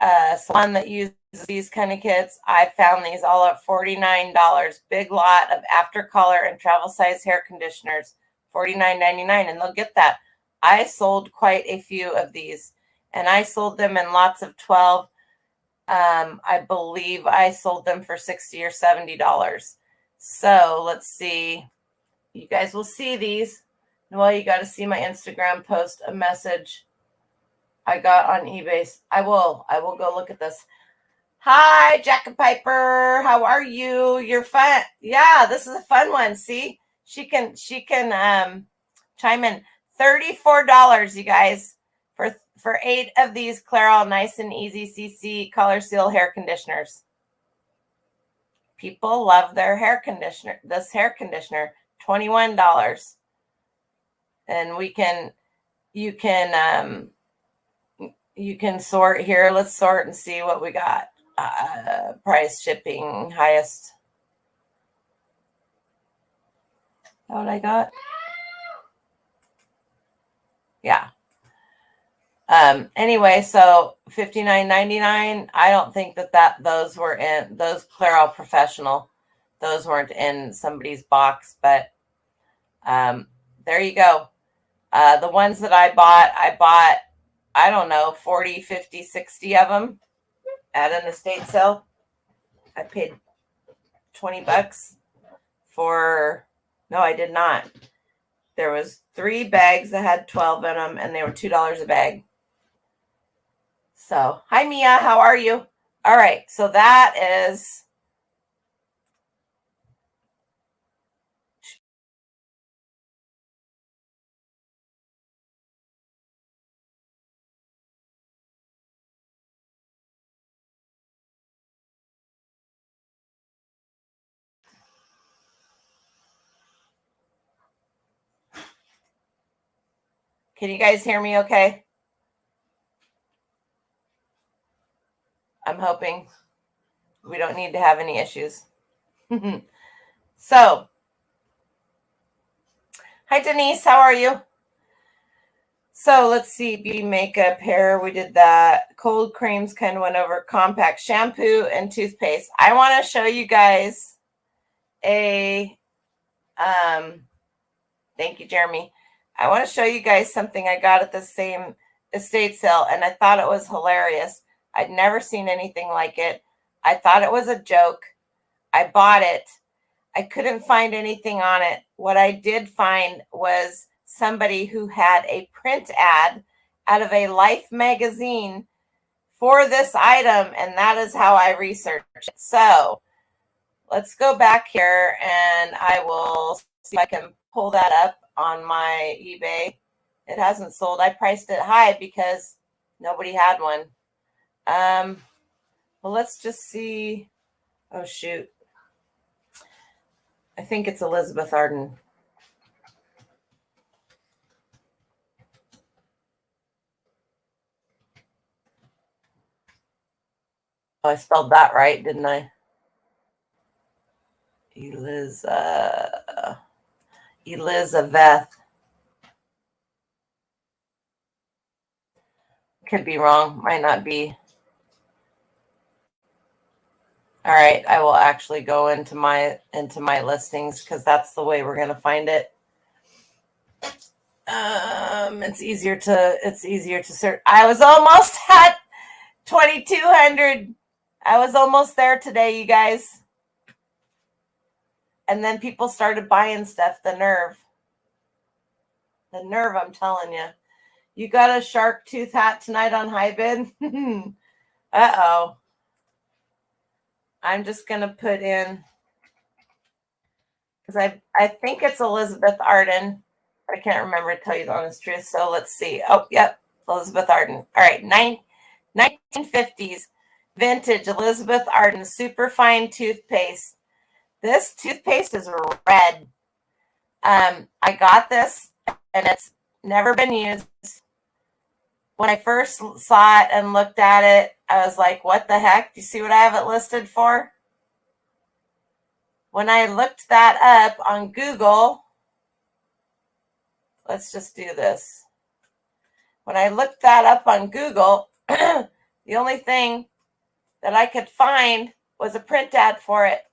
a salon that uses these kind of kits, I found these all at $49. Big lot of after color and travel size hair conditioners, $49.99, and they'll get that. I sold quite a few of these, and I sold them in lots of 12. I believe I sold them for $60 or $70. So let's see. You guys will see these. Well, you got to see my Instagram post, a message I got on eBay. I will go look at this. Hi, Jack and Piper. How are you? You're fun. Yeah, this is a fun one. See, she can chime in. $34, you guys, for 8 of these Clairol Nice and Easy CC Color Seal hair conditioners. People love their hair conditioner. This hair conditioner, $21. And you can sort here. Let's sort and see what we got. Price, shipping, highest. What I got? Yeah. Anyway, so $59.99. I don't think those were in those Clairol Professional. Those weren't in somebody's box, but there you go. The ones that I bought, I don't know, 40, 50, 60 of them at an estate sale. I paid $20 for, no, I did not. There was 3 bags that had 12 in them, and they were $2 a bag. So, hi, Mia. How are you? All right. So that is Can you guys hear me okay? I'm hoping we don't need to have any issues. So, hi, Denise. How are you? So let's see. Beauty makeup, hair. We did that. Cold creams kind of went over. Compact shampoo and toothpaste. I want to show you guys a, thank you, Jeremy. I want to show you guys something I got at the same estate sale, and I thought it was hilarious. I'd never seen anything like it. I thought it was a joke. I bought it. I couldn't find anything on it. What I did find was somebody who had a print ad out of a Life magazine for this item, and that is how I researched it. So let's go back here, and I will see if I can pull that up on my eBay. It hasn't sold. I priced it high because nobody had one. Well, let's just see. Oh, shoot. I think it's Elizabeth Arden. Oh, I spelled that right, didn't I? Elizabeth. Could be wrong. Might not be. All right, I will actually go into my listings because that's the way we're going to find it. It's easier to search. I was almost at 2,200. I was almost there today, you guys. And then people started buying stuff. The nerve, I'm telling you. You got a shark tooth hat tonight on high bid? Uh-oh. I'm just going to put in, because I think it's Elizabeth Arden. I can't remember, to tell you the honest truth. So let's see. Oh, yep. Elizabeth Arden. All right. 1950s vintage Elizabeth Arden Superfine toothpaste. This toothpaste is red. I got this, and it's never been used. When I first saw it and looked at it, I was like, what the heck? Do you see what I have it listed for? When I looked that up on Google, let's just do this. When I looked that up on Google, the only thing that I could find was a print ad for it.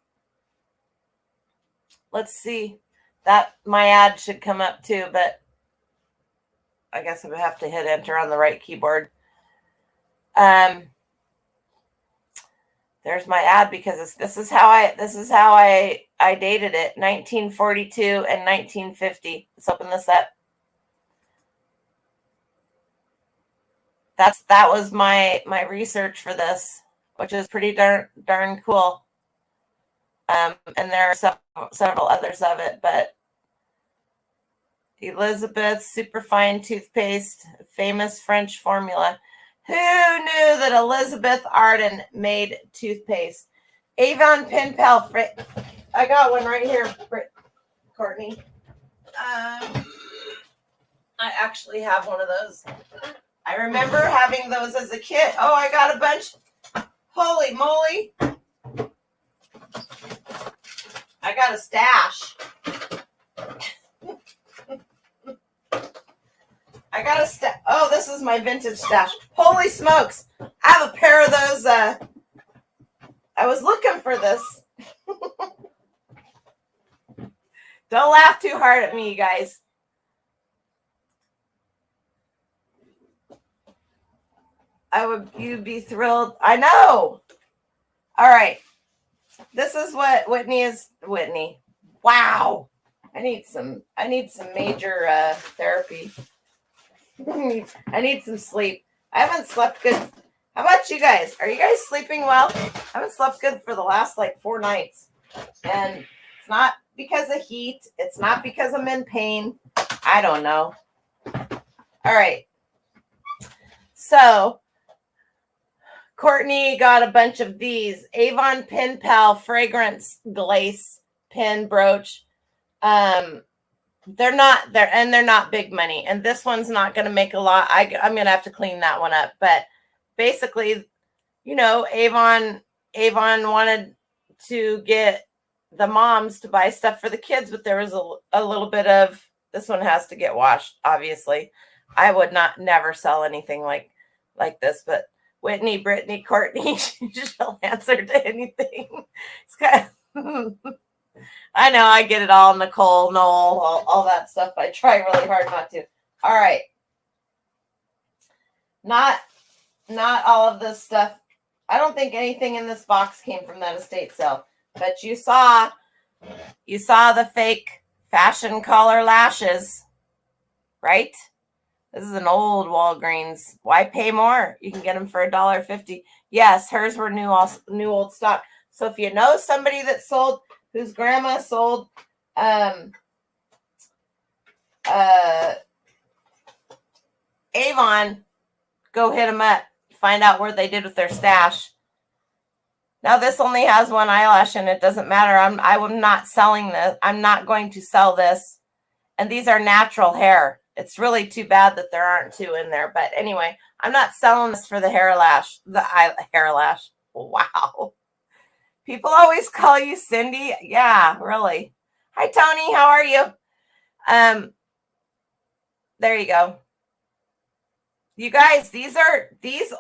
Let's see. That my ad should come up too, but I guess I would have to hit enter on the right keyboard. There's my ad, because this is how I dated it, 1942 and 1950. Let's open this up. That was my research for this, which is pretty darn cool. And there are several others of it, but Elizabeth Superfine toothpaste, famous French formula. Who knew that Elizabeth Arden made toothpaste? Avon Pen Pal. I got one right here, Courtney. I actually have one of those. I remember having those as a kid. Oh, I got a bunch. Holy moly. I got a stash. I got a stash. Oh, this is my vintage stash. Holy smokes. I have a pair of those. I was looking for this. Don't laugh too hard at me, you guys. You'd be thrilled. I know. All right. This is what Whitney. Wow. I need some major therapy. I need some sleep. I haven't slept good. How about you guys? Are you guys sleeping well? I haven't slept good for the last 4 nights. And it's not because of heat. It's not because I'm in pain. I don't know. All right. So Courtney got a bunch of these. Avon Pen Pal Fragrance Glace Pin Brooch. They're not big money. And this one's not going to make a lot. I'm going to have to clean that one up. But basically, Avon wanted to get the moms to buy stuff for the kids, but there was a little bit of, this one has to get washed, obviously. I would never sell anything like this, but Whitney, Brittany, Courtney, she'll answer to anything. It's kind of, I know I get it all, Nicole, Noel, all that stuff. I try really hard not to. All right. Not all of this stuff. I don't think anything in this box came from that estate sale, but you saw the fake fashion color lashes, right? This is an old Walgreens. Why pay more? You can get them for $1.50. Yes, hers were new old stock. So if you know somebody that sold, whose grandma sold Avon, go hit them up. Find out where they did with their stash. Now this only has one eyelash and it doesn't matter. I'm not selling this. I'm not going to sell this. And these are natural hair. It's really too bad that there aren't 2 in there. But anyway, I'm not selling this for the hair lash. Hair lash. Wow. People always call you Cindy. Yeah, really. Hi, Tony. How are you? There you go. You guys, these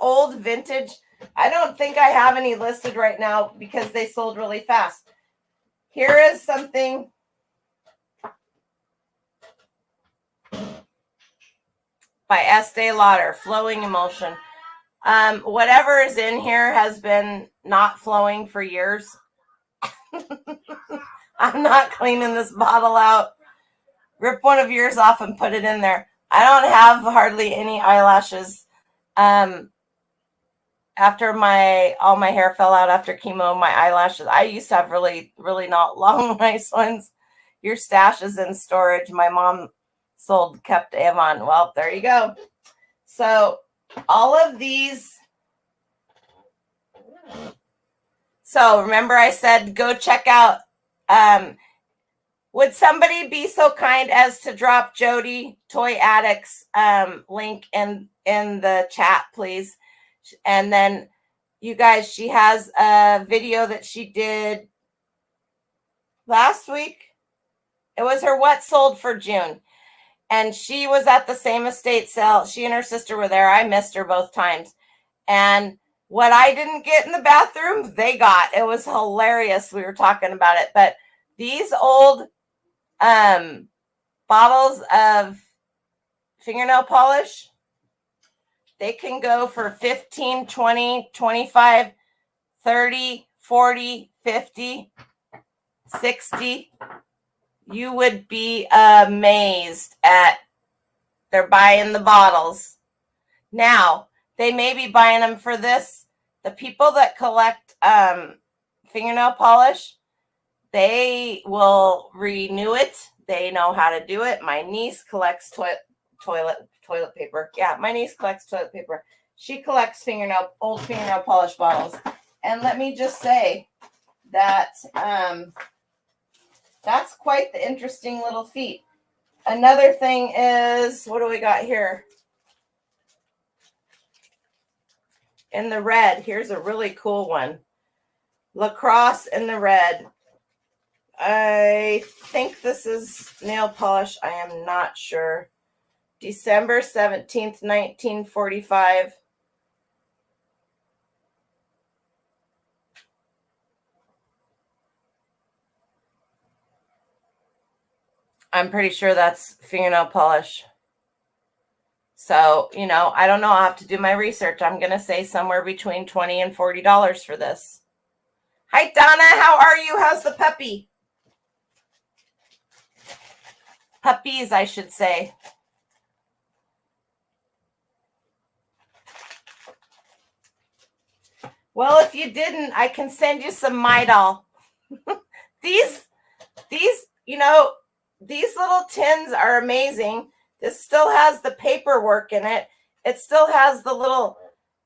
old vintage. I don't think I have any listed right now because they sold really fast. Here is something. By Estee Lauder, Flowing Emotion. Whatever is in here has been not flowing for years. I'm not cleaning this bottle out. Rip one of yours off and put it in there. I don't have hardly any eyelashes. After all my hair fell out after chemo, my eyelashes, I used to have really, really not long, nice ones. Your stash is in storage. My mom kept Avon. Well, there you go. So all of these. So remember I said, go check out, would somebody be so kind as to drop Jody Toy Addict's link in the chat, please? And then you guys, she has a video that she did last week. It was her what sold for June. And she was at the same estate sale. She and her sister were there. I missed her both times. And what I didn't get in the bathroom, they got. It was hilarious. We were talking about it. But these old bottles of fingernail polish, they can go for 15, 20, 25, 30, 40, 50, 60. You would be amazed at they're buying the bottles. Now, they may be buying them for this. The people that collect fingernail polish, they will renew it. They know how to do it. My niece collects toilet paper. Yeah, my niece collects toilet paper. She collects old fingernail polish bottles. And let me just say that that's quite the interesting little feat. Another thing is, what do we got here? In the red, here's a really cool one. Lacrosse in the red. I think this is nail polish. I am not sure. December 17th, 1945. I'm pretty sure that's fingernail polish. So, I don't know. I'll have to do my research. I'm going to say somewhere between $20 and $40 for this. Hi, Donna. How are you? How's the puppy? Puppies, I should say. Well, if you didn't, I can send you some Midol. These, these little tins are amazing. This still has the paperwork in it. It still has the little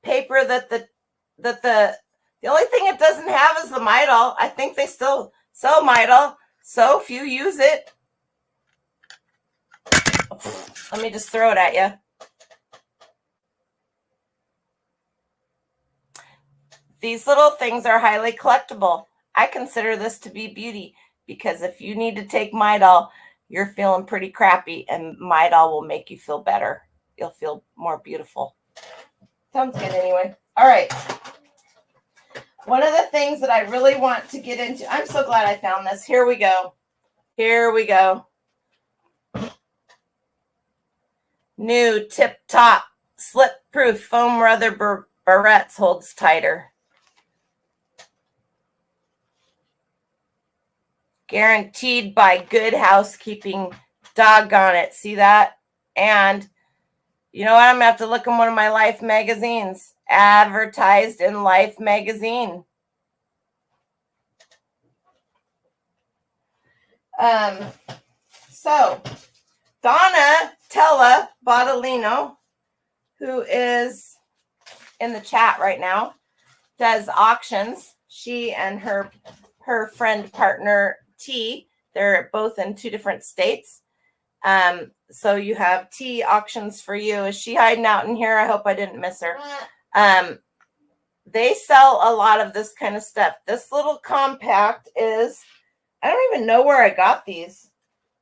paper that the only thing it doesn't have is the Midol. I think they still sell Midol. So if you use it, let me just throw it at you. These little things are highly collectible. I consider this to be beauty because if you need to take Midol, you're feeling pretty crappy, and Midol will make you feel better. You'll feel more beautiful. Sounds good anyway. All right. One of the things that I really want to get into, I'm so glad I found this. Here we go. Here we go. New Tip Top slip-proof foam rubber barrettes holds tighter. Guaranteed by Good Housekeeping. Doggone it. See that? And you know what? I'm going to have to look in one of my Life magazines. Advertised in Life magazine. So, Donna Tella Bottolino, who is in the chat right now, does auctions. She and her friend partner T, they're both in 2 different states. So you have T auctions for you. Is she hiding out in here? I hope I didn't miss her. They sell a lot of this kind of stuff. This little compact is, I don't even know where I got these.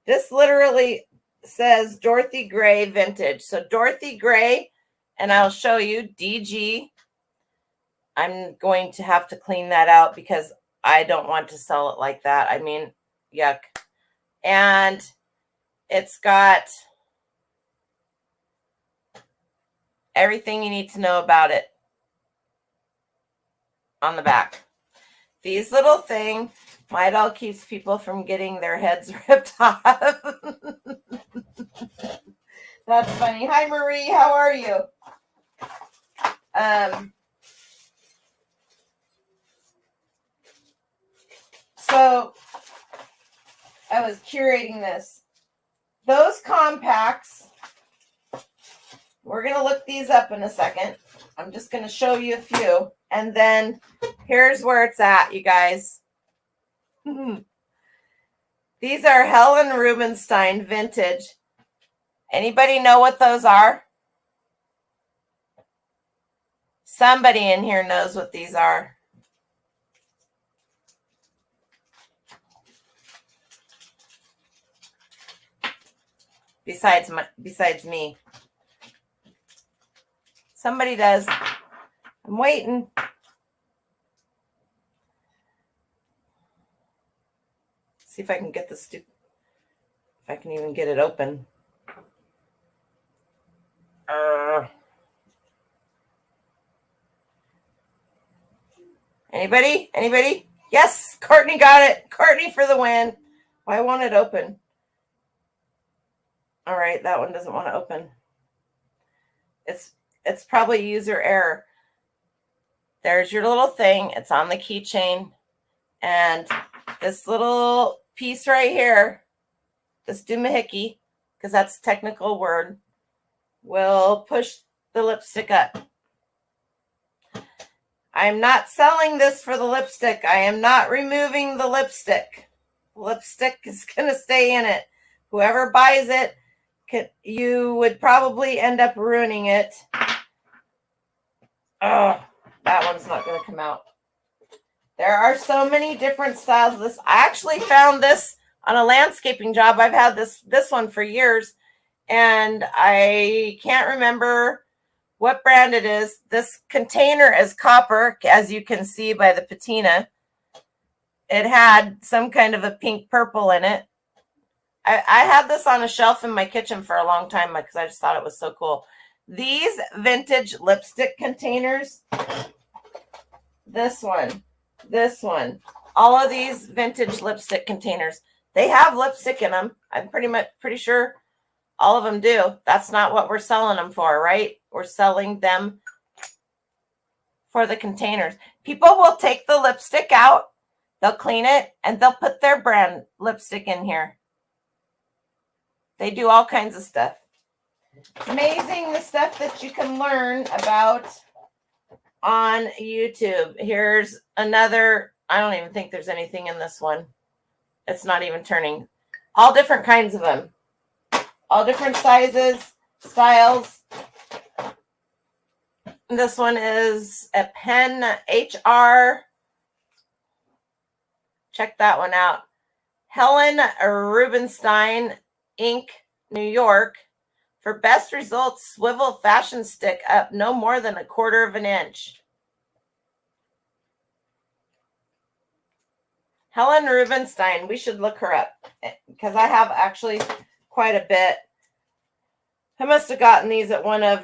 This literally says Dorothy Gray Vintage. So Dorothy Gray, and I'll show you DG. I'm going to have to clean that out because I don't want to sell it like that. I mean, yuck. And it's got everything you need to know about it on the back. These little things, Midol keeps people from getting their heads ripped off. That's funny. Hi, Marie. How are you? So I was curating this. Those compacts, we're going to look these up in a second. I'm just going to show you a few. And then here's where it's at, you guys. These are Helen Rubinstein Vintage. Anybody know what those are? Somebody in here knows what these are. Besides me. Somebody does. I'm waiting. See if I can get this, if I can even get it open. Anybody? Anybody? Yes, Courtney got it. Courtney for the win. Why won't it open? All right, that one doesn't want to open. It's probably user error. There's your little thing. It's on the keychain. And this little piece right here, this doohickey, because that's a technical word, will push the lipstick up. I'm not selling this for the lipstick. I am not removing the lipstick. The lipstick is going to stay in it. Whoever buys it, you would probably end up ruining it. Oh, that one's not going to come out. There are so many different styles of this. I actually found this on a landscaping job. I've had this one for years, and I can't remember what brand it is. This container is copper, as you can see by the patina. It had some kind of a pink purple in it. I had this on a shelf in my kitchen for a long time because I just thought it was so cool. These vintage lipstick containers, this one, all of these vintage lipstick containers, they have lipstick in them. I'm pretty sure all of them do. That's not what we're selling them for, right? We're selling them for the containers. People will take the lipstick out, they'll clean it, and they'll put their brand lipstick in here. They do all kinds of stuff. It's amazing the stuff that you can learn about on YouTube. Here's another. I don't even think there's anything in this one. It's not even turning. All different kinds of them. All different sizes, styles. This one is a pen HR. Check that one out. Helen Rubinstein, Inc., New York. For best results, swivel fashion stick up no more than 1/4 of an inch. Helen Rubinstein, we should look her up because I have actually quite a bit. I must have gotten these at one of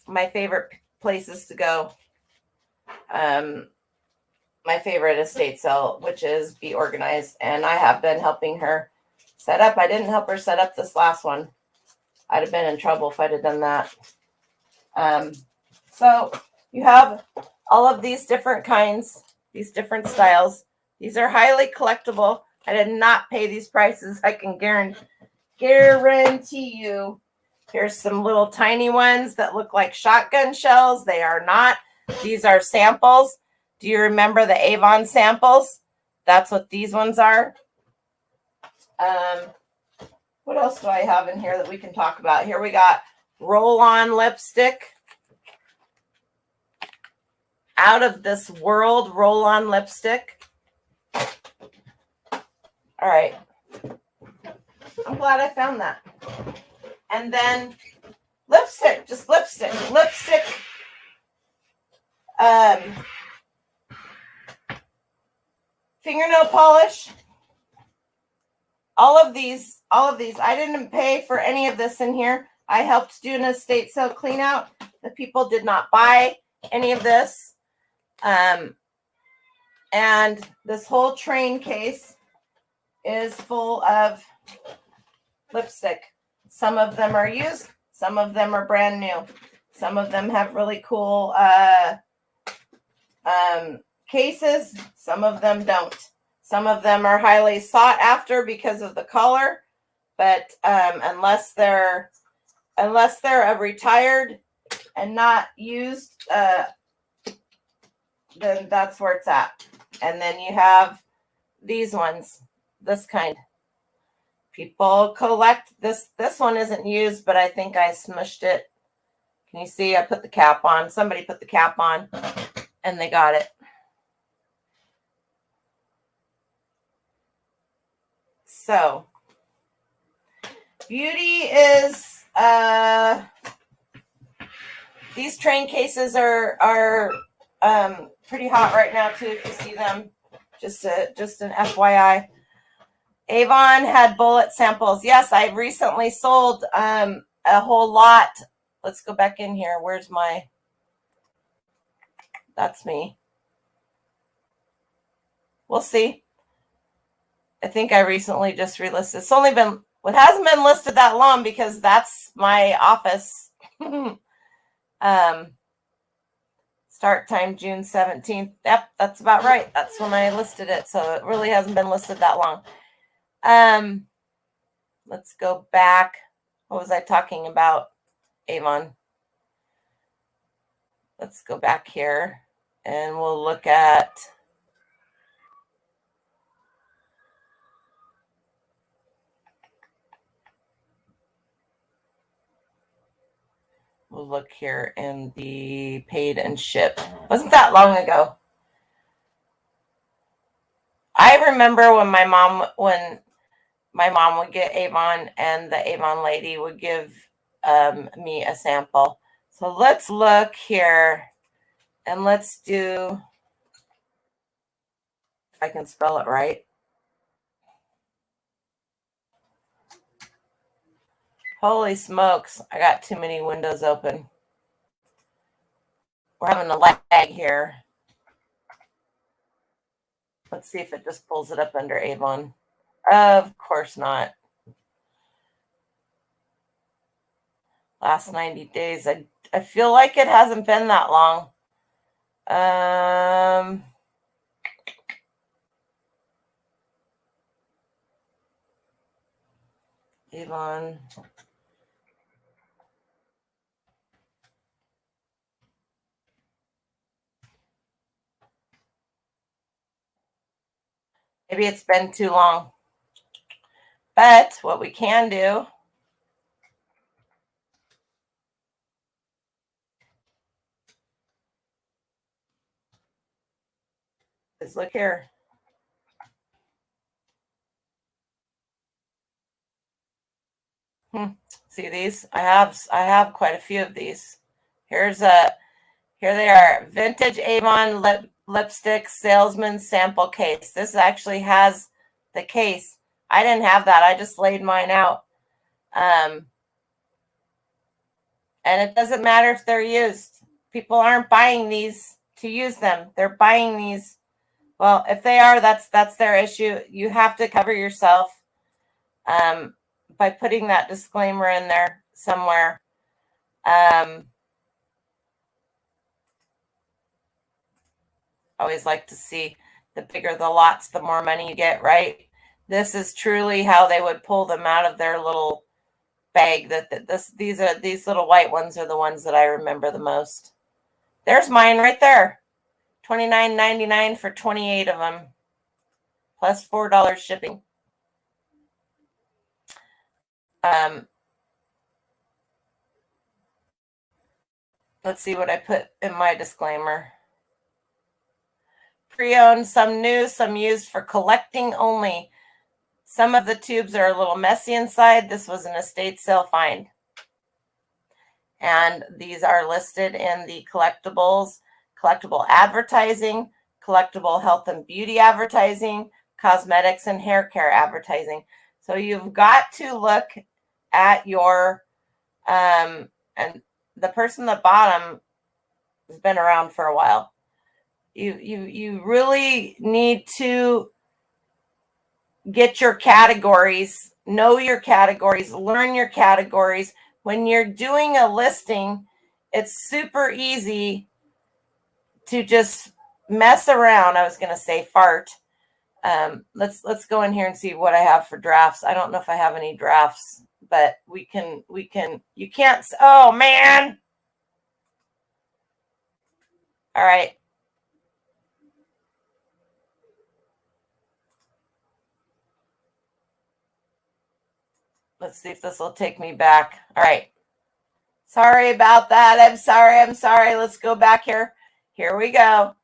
my favorite places to go. My favorite estate sale, which is Be Organized, and I have been helping her set up. I didn't help her set up this last one. I'd have been in trouble if I'd have done that. So you have all of these different kinds, these different styles. These are highly collectible. I did not pay these prices. I can guarantee you. Here's some little tiny ones that look like shotgun shells. They are not. These are samples. Do you remember the Avon samples? That's what these ones are. What else do I have in here that we can talk about? Here we got roll-on lipstick. Out of this world roll-on lipstick. All right. I'm glad I found that. And then lipstick, just lipstick. Fingernail polish. All of these. I didn't pay for any of this in here. I helped do an estate sale clean out. The people did not buy any of this. And this whole train case is full of lipstick. Some of them are used, some of them are brand new. Some of them have really cool cases, some of them don't. Some of them are highly sought after because of the color, but unless they're a retired and not used, then that's where it's at. And then you have these ones, this kind. People collect this. This one isn't used, but I think I smushed it. Can you see? I put the cap on. Somebody put the cap on and they got it. So beauty is these train cases are pretty hot right now too, if you see them. Just an FYI. Avon had bullet samples. Yes, I recently sold a whole lot. Let's go back in here. Where's my, that's me. We'll see. I think I recently just relisted. It's only been, it hasn't been listed that long because that's my office. Start time June 17th. Yep, that's about right. That's when I listed it. So it really hasn't been listed that long. Let's go back. What was I talking about? Avon. Let's go back here and we'll look at we'll look here in the paid and shipped. Wasn't that long ago. I remember when my mom would get Avon and the Avon lady would give me a sample. So let's look here and let's do, if I can spell it right. Holy smokes, I got too many windows open. We're having a lag here. Let's see if it just pulls it up under Avon. Of course not. Last 90 days. I feel like it hasn't been that long. Avon. Maybe it's been too long. But what we can do is look here. See these? I have quite a few of these. Here they are. Vintage Avon lipstick Salesman sample case. This actually has the case. I didn't have that. I just laid mine out. And it doesn't matter if they're used. People aren't buying these to use them. They're buying these. Well, if they are, that's their issue. You have to cover yourself by putting that disclaimer in there somewhere. I always like to see the bigger the lots, the more money you get, right? This is truly how they would pull them out of their little bag. These little white ones are the ones that I remember the most. There's mine right there. $29.99 for 28 of them, plus $4 shipping. Let's see what I put in my disclaimer. Pre-owned, some new, some used for collecting only. Some of the tubes are a little messy inside. This was an estate sale find. And these are listed in the collectibles, collectible advertising, collectible health and beauty advertising, cosmetics and hair care advertising. So you've got to look at your, and the person that bought them has been around for a while. You really need to get your categories, know your categories, learn your categories. When you're doing a listing, it's super easy to just mess around. I was going to say fart. Let's go in here and see what I have for drafts. I don't know if I have any drafts, but we can, you can't, oh man. All right. Let's see if this will take me back. All right. Sorry about that. I'm sorry. Let's go back here. Here we go.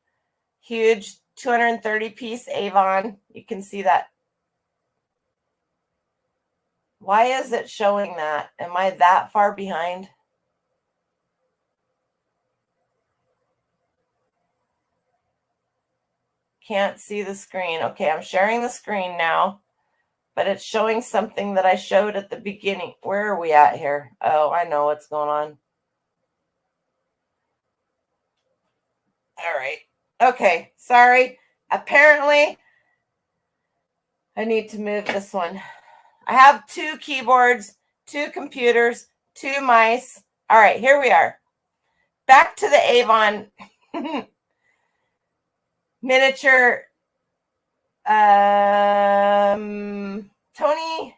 Huge 230 piece Avon. You can see that. Why is it showing that? Am I that far behind? Can't see the screen. Okay, I'm sharing the screen now, but it's showing something that I showed at the beginning. Where are we at here? Oh, I know what's going on. All right. Okay, sorry. Apparently, I need to move this one. I have 2 keyboards, 2 computers, 2 mice. All right, here we are. Back to the Avon miniature. Tony,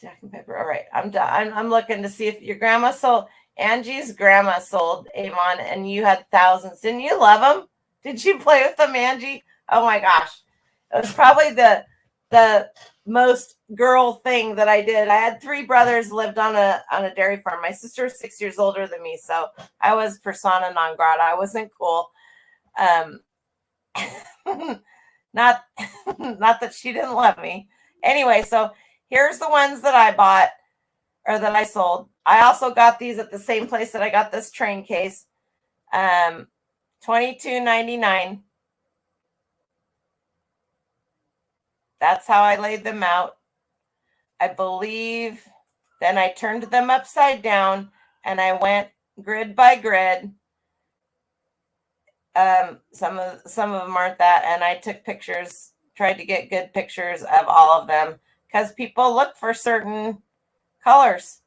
Jack and Pepper. All right, I'm done. I'm looking to see if your grandma sold. Angie's grandma sold Avon, and you had thousands. Didn't you love them? Did you play with them, Angie? Oh my gosh, it was probably the most girl thing that I did. I had 3 brothers, lived on a dairy farm. My sister was 6 years older than me, so I was persona non grata. I wasn't cool. Not that she didn't love me. Anyway, so here's the ones that I bought or that I sold. I also got these at the same place that I got this train case. $22.99. That's how I laid them out. I believe then I turned them upside down and I went grid by grid. Some of them aren't that, and I took pictures, tried to get good pictures of all of them because people look for certain colors.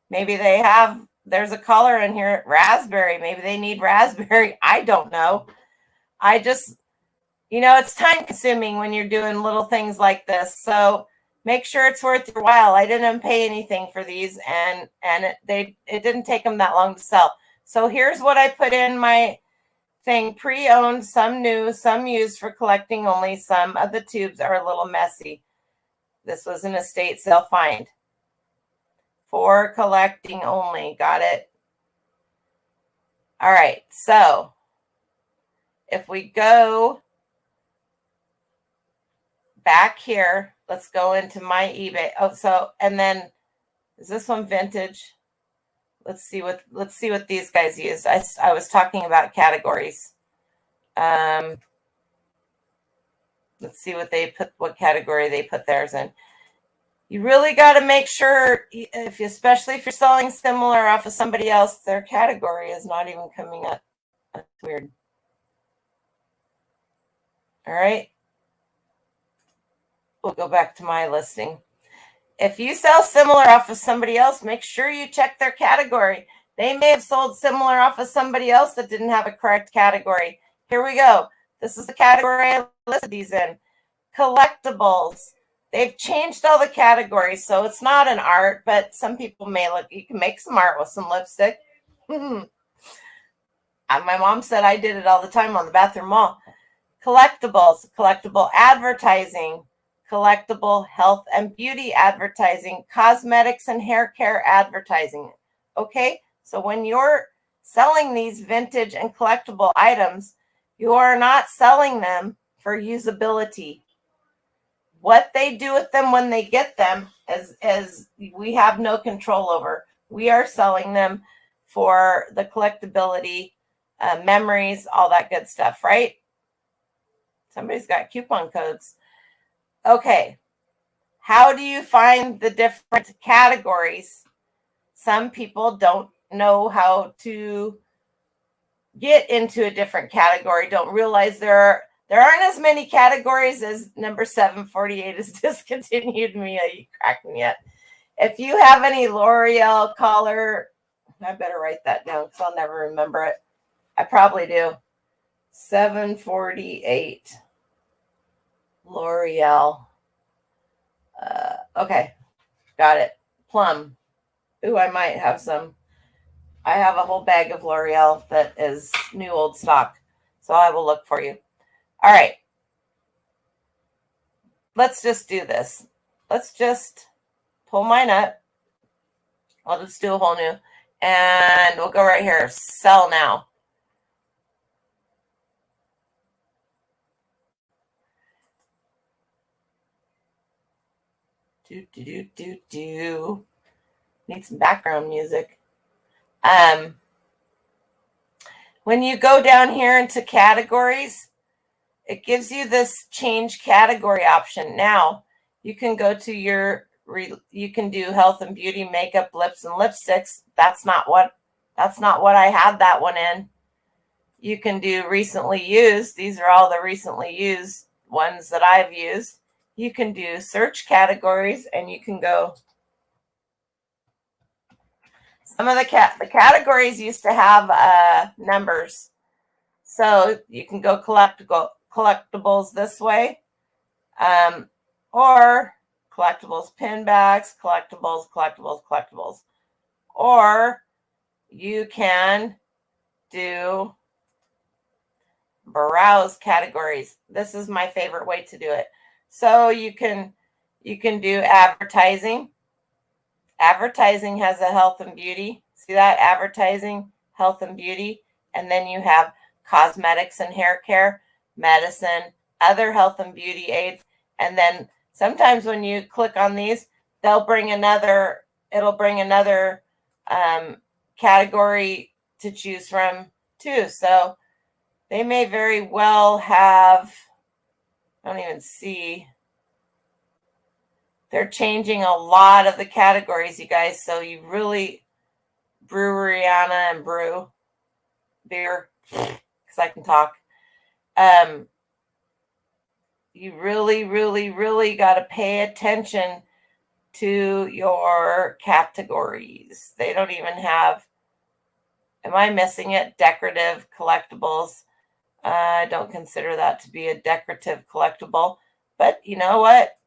Maybe there's a color in here, raspberry. Maybe they need raspberry. I don't know. I just, it's time consuming when you're doing little things like this. So make sure it's worth your while. I didn't pay anything for these, and it didn't take them that long to sell. So here's what I put in my thing: pre-owned, some new, some used for collecting only. Some of the tubes are a little messy. This was an estate sale find. For collecting only. Got it? All right. So if we go back here, let's go into my eBay. Oh, so, and then is this one vintage? Let's see what these guys used. I was talking about categories. Let's see what category they put theirs in. You really got to make sure, especially if you're selling similar off of somebody else, their category is not even coming up. That's weird. All right. We'll go back to my listing. If you sell similar off of somebody else, make sure you check their category. They may have sold similar off of somebody else that didn't have a correct category. Here we go. This is the category I listed these in. Collectibles. They've changed all the categories, so it's not an art, but some people may look. You can make some art with some lipstick. My mom said I did it all the time on the bathroom wall. Collectibles, collectible advertising, collectible health and beauty advertising, cosmetics and hair care advertising. Okay, so when you're selling these vintage and collectible items, you are not selling them for usability. What they do with them when they get them is we have no control over. We are selling them for the collectability, memories, all that good stuff, right? Somebody's got coupon codes. Okay. How do you find the different categories? Some people don't know how to get into a different category don't realize there aren't as many categories as number 748 is discontinued me. You cracked me up. If you have any L'Oreal color, I better write that down because I'll never remember it. I probably do. 748 L'Oreal. Okay, got it. Plum. Ooh, I might have some. I have a whole bag of L'Oreal that is new old stock. So I will look for you. All right. Let's just do this. Let's just pull mine up. I'll just do a whole new. And we'll go right here. Sell now. Do. Need some background music. When you go down here into categories, it gives you this change category option. Now you can go to you can do health and beauty, makeup, lips, and lipsticks. That's not what I had that one in. You can do recently used. These are all the recently used ones that I've used. You can do search categories, and you can go. Some of the categories used to have numbers. So you can go collectibles this way, or collectibles pin bags, collectibles. Or you can do browse categories. This is my favorite way to do it. So you can do advertising. Advertising has a health and beauty. See that? Advertising, health and beauty. And then you have cosmetics and hair care, medicine, other health and beauty aids. And then sometimes when you click on these, it'll bring another category to choose from too. So they may very well have, I don't even see. They're changing a lot of the categories, you guys. So you really, Breweriana and brew beer, because I can talk. You really got to pay attention to your categories. They don't even have, am I missing it? Decorative collectibles. I don't consider that to be a decorative collectible. But you know what?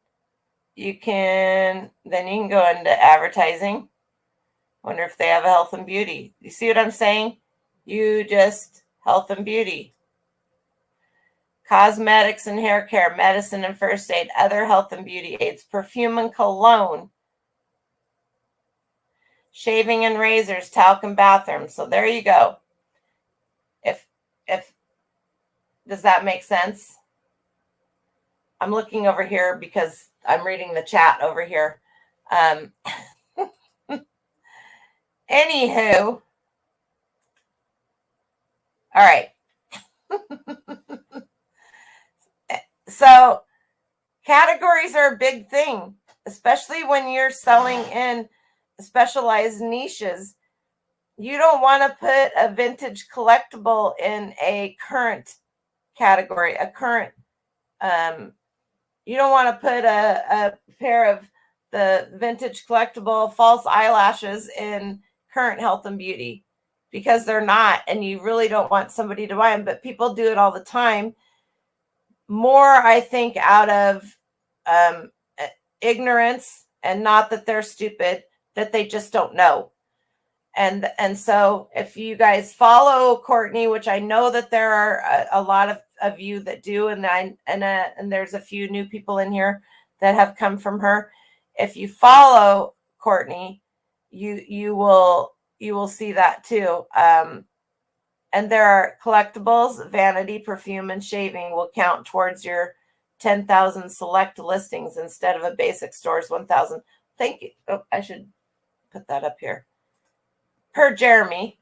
You can go into advertising. Wonder if they have a health and beauty. You see what I'm saying? You just health and beauty. Cosmetics and hair care, medicine and first aid, other health and beauty aids, perfume and cologne, shaving and razors, talc and bathroom. So there you go. If does that make sense? I'm looking over here because I'm reading the chat over here. Anywho, all right. So categories are a big thing, especially when you're selling in specialized niches. You don't want to put a vintage collectible in a current category, you don't want to put a pair of the vintage collectible false eyelashes in current health and beauty because they're not, and you really don't want somebody to buy them, but people do it all the time. More, I think, out of ignorance, and not that they're stupid, that they just don't know. And so if you guys follow Courtney, which I know that there are a lot of you that do, and there's a few new people in here that have come from her. If you follow Courtney, you will see that too. And there are collectibles, vanity, perfume, and shaving will count towards your 10,000 select listings instead of a basic store's 1,000. Thank you. Oh, I should put that up here. Per Jeremy,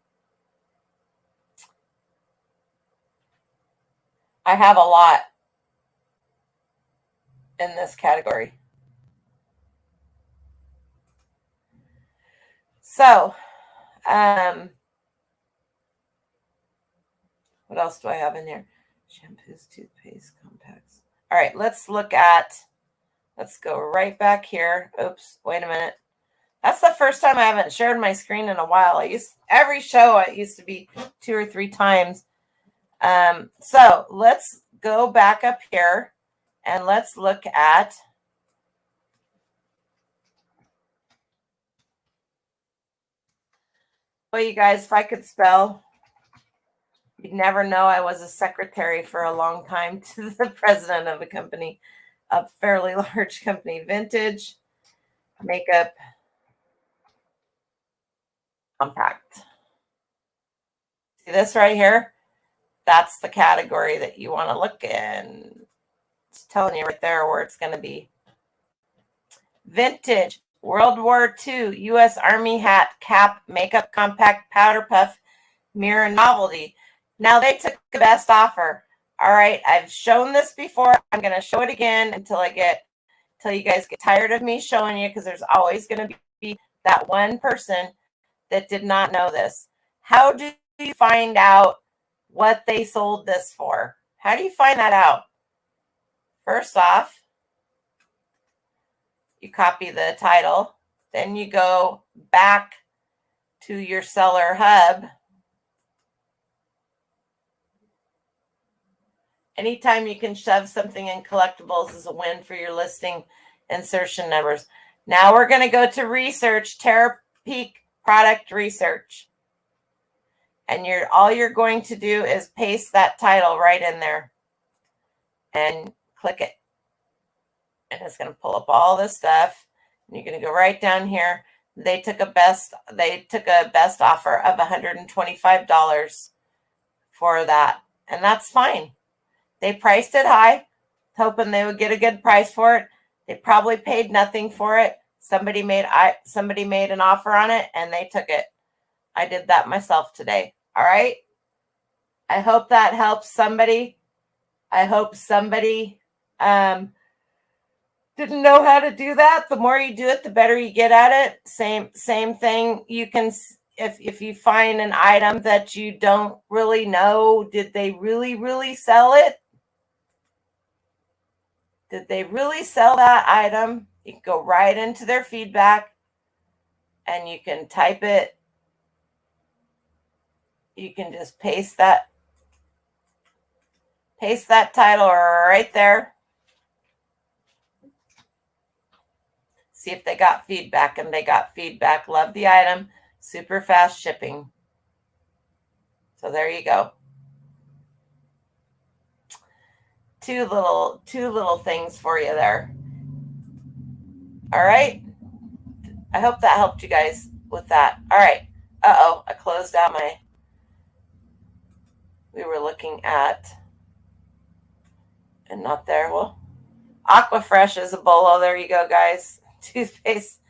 I have a lot in this category. So, What else do I have in here? Shampoos, toothpaste, compacts. All right, let's go right back here. Oops, wait a minute. That's the first time I haven't shared my screen in a while. Every show it used to be 2 or 3 times. So let's go back up here and let's look at well, you guys, if I could spell, you'd never know I was a secretary for a long time to the president of a company, a fairly large company. Vintage makeup compact. See this right here? That's the category that you want to look in. It's telling you right there where it's going to be. Vintage World War II U.S. Army hat cap makeup compact powder puff mirror novelty. Now they took the best offer. All right, I've shown this before. I'm going to show it again until you guys get tired of me showing you, because there's always going to be that one person that did not know this. How do you find out what they sold this for? How do you find that out? First off, you copy the title, then you go back to your seller hub. Anytime you can shove something in collectibles is a win for your listing insertion numbers. Now we're going to go to research, Terapeak product research. And all you're going to do is paste that title right in there and click it. And it's going to pull up all this stuff. And you're going to go right down here. They took a best offer of $125 for that. And that's fine. They priced it high, hoping they would get a good price for it. They probably paid nothing for it. Somebody made an offer on it and they took it. I did that myself today. All right. I hope that helps somebody. I hope somebody didn't know how to do that. The more you do it, the better you get at it. Same thing. You can, if you find an item that you don't really know, did they really sell it? Did they really sell that item? You can go right into their feedback and you can type it. You can just paste that title right there. See if they got feedback, and they got feedback. Love the item. Super fast shipping. So there you go. Two little things for you there. All right. I hope that helped you guys with that. All right. I closed out we were looking at, and not there. Well, Aquafresh is a bolo. There you go, guys. Toothpaste.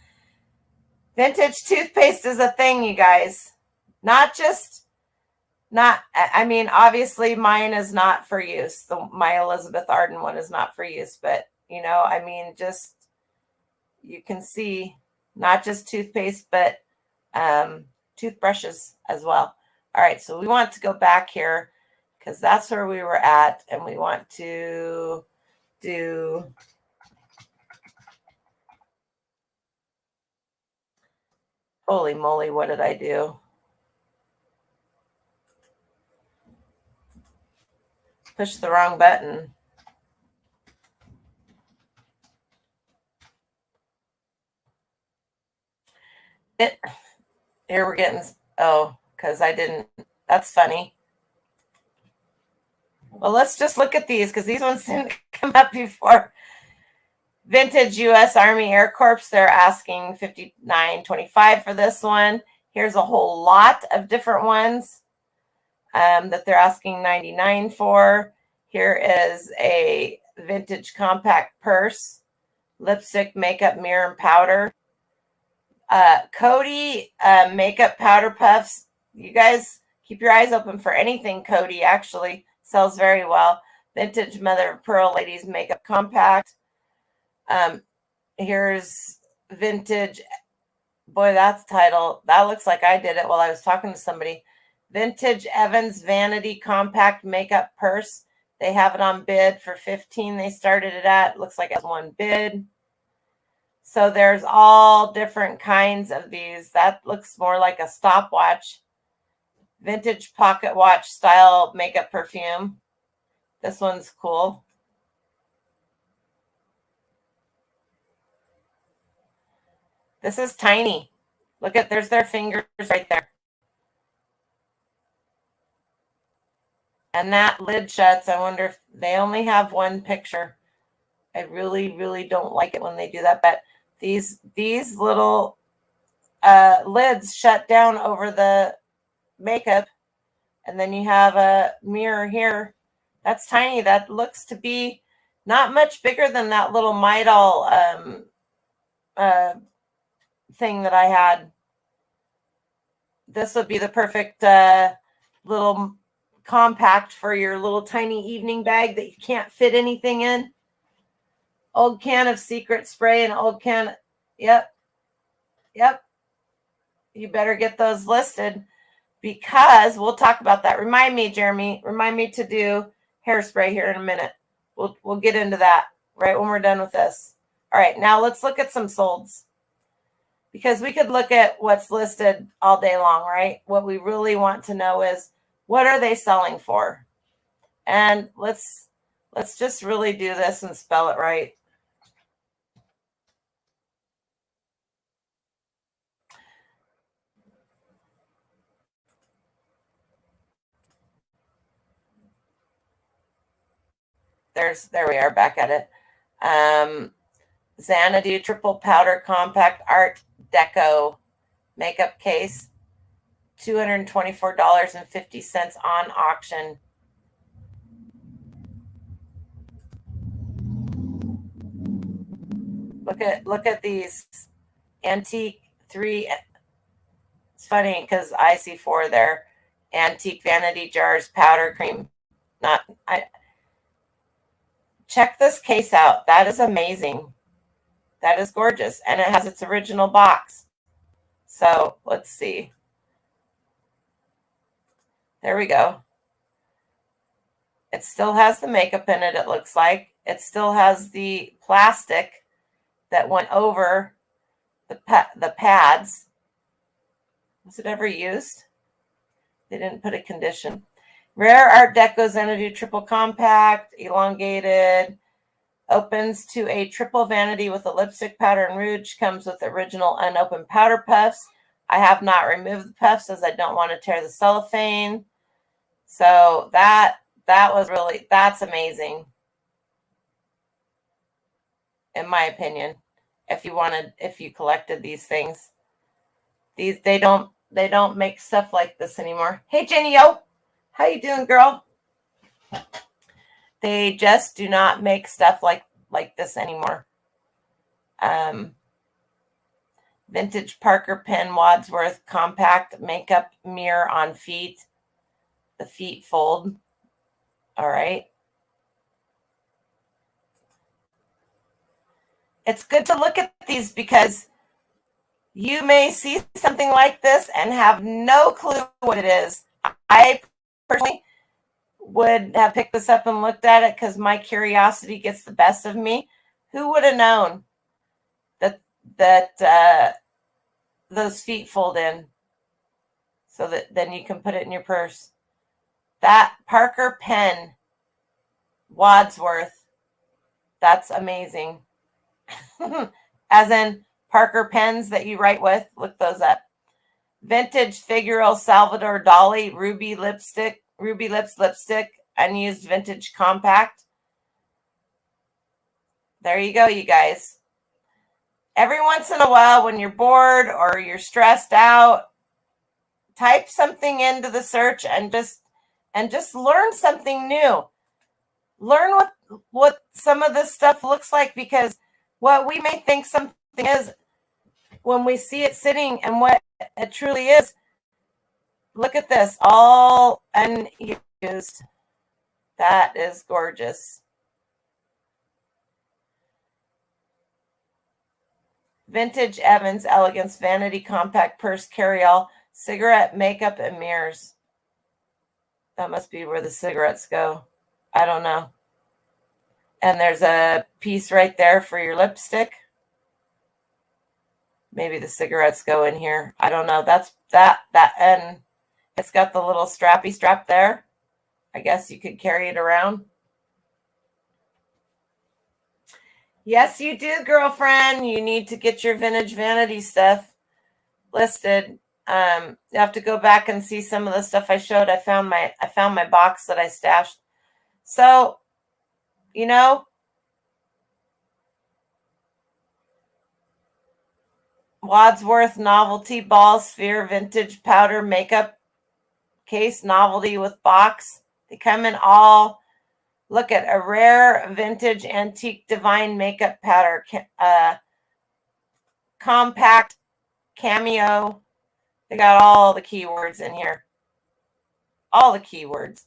Vintage toothpaste is a thing, you guys. Obviously mine is not for use. My Elizabeth Arden one is not for use, but just, you can see not just toothpaste, but toothbrushes as well. All right, so we want to go back here because that's where we were at, and we want to do holy moly, what did I do? Push the wrong button. Here we're getting, because I didn't, that's funny. Well, let's just look at these because these ones didn't come up before. Vintage U.S. Army Air Corps, they're asking $59.25 for this one. Here's a whole lot of different ones that they're asking $99 for. Here is a vintage compact purse, lipstick, makeup, mirror, and powder. Coty makeup powder puffs. You guys keep your eyes open for anything Coty. Actually sells very well. Vintage mother of pearl ladies makeup compact. Here's vintage. Boy, that's title. That looks like I did it while I was talking to somebody. Vintage Evans Vanity Compact Makeup Purse. They have it on bid for $15. They started it at. Looks like it has one bid. So there's all different kinds of these. That looks more like a stopwatch. Vintage pocket watch style makeup perfume. This one's cool. This is tiny. Look at, there's their fingers right there. And that lid shuts. I wonder if they only have one picture. I really, really don't like it when they do that. But these little lids shut down over the makeup. And then you have a mirror here. That's tiny. That looks to be not much bigger than that little Midol thing that I had. This would be the perfect little compact for your little tiny evening bag that you can't fit anything in. Old can of Secret Spray and old can. Yep. You better get those listed because we'll talk about that. Remind me, Jeremy. Remind me to do Hairspray here in a minute. We'll get into that right when we're done with this. All right, now let's look at some solds because we could look at what's listed all day long, right? What we really want to know is what are they selling for? And let's just really do this and spell it right. There we are back at it. Vanity Triple Powder Compact Art Deco Makeup Case, $224.50 on auction. Look at these antique 3. It's funny because I see 4 there. Antique vanity jars, powder cream. Check this case out. That is amazing. That is gorgeous. And it has its original box. So let's see. There we go. It still has the makeup in it, it looks like. It still has the plastic that went over the pads. Was it ever used? They didn't put a condition. Rare Art Deco Xanadu Triple Compact, elongated, opens to a triple vanity with a lipstick, powder, and rouge. Comes with original unopened powder puffs. I have not removed the puffs as I don't want to tear the cellophane. So that's amazing, in my opinion. If you collected these things, they don't make stuff like this anymore. Hey, Jenny O. How you doing, girl? They just do not make stuff like this anymore. Vintage Parker Pen Wadsworth Compact Makeup Mirror on feet. The feet fold. All right. It's good to look at these because you may see something like this and have no clue what it is. I personally would have picked this up and looked at it because my curiosity gets the best of me. Who would have known that those feet fold in so that then you can put it in your purse? That Parker Pen Wadsworth, that's amazing. As in Parker pens that you write with, look those up. Vintage Figural Salvador Dali Ruby Lips Lipstick, unused vintage compact. There you go, you guys. Every once in a while when you're bored or you're stressed out, type something into the search and just learn something new. Learn what some of this stuff looks like, because what we may think something is, when we see it sitting and what it truly is, look at this, all unused. That is gorgeous. Vintage Evans Elegance Vanity Compact Purse Carryall Cigarette Makeup and Mirrors. That must be where the cigarettes go. I don't know. And there's a piece right there for your lipstick. Maybe the cigarettes go in here. I don't know. That's that, and it's got the little strappy strap there. I guess you could carry it around. Yes, you do, girlfriend. You need to get your vintage vanity stuff listed. You have to go back and see some of the stuff I showed. I found my box that I stashed. So, you know, Wadsworth Novelty Ball Sphere Vintage Powder Makeup Case Novelty with Box. They come in all, look at a rare vintage antique divine makeup powder, compact cameo. They got all the keywords in here. All the keywords.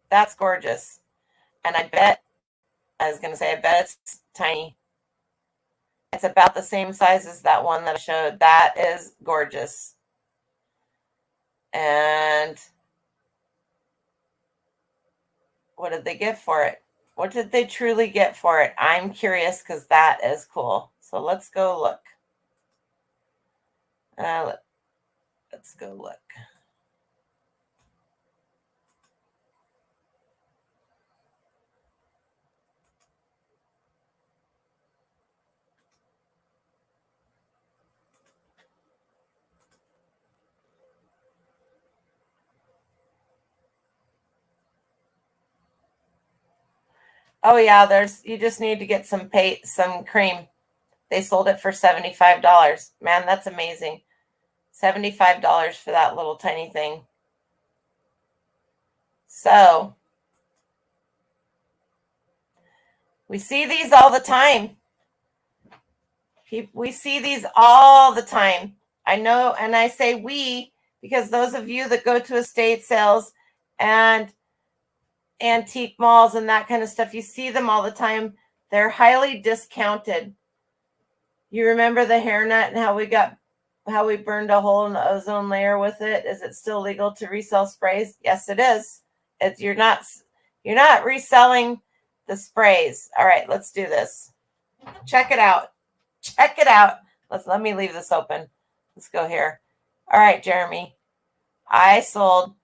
That's gorgeous. And I bet it's tiny. It's about the same size as that one that I showed. That is gorgeous. And what did they get for it? What did they truly get for it? I'm curious because that is cool. So let's go look. Let's go look. Oh yeah, you just need to get some cream. They sold it for $75. Man, that's amazing. $75 for that little tiny thing. So we see these all the time. We see these all the time. I know, and I say we because those of you that go to estate sales and antique malls and that kind of stuff, you see them all the time. They're highly discounted. You remember the hairnet and how we burned a hole in the ozone layer with it? Is it still legal to resell sprays? Yes, it is. You're not reselling the sprays. All right, let's do this. Check it out. Check it out. Let me leave this open. Let's go here. All right, Jeremy. I sold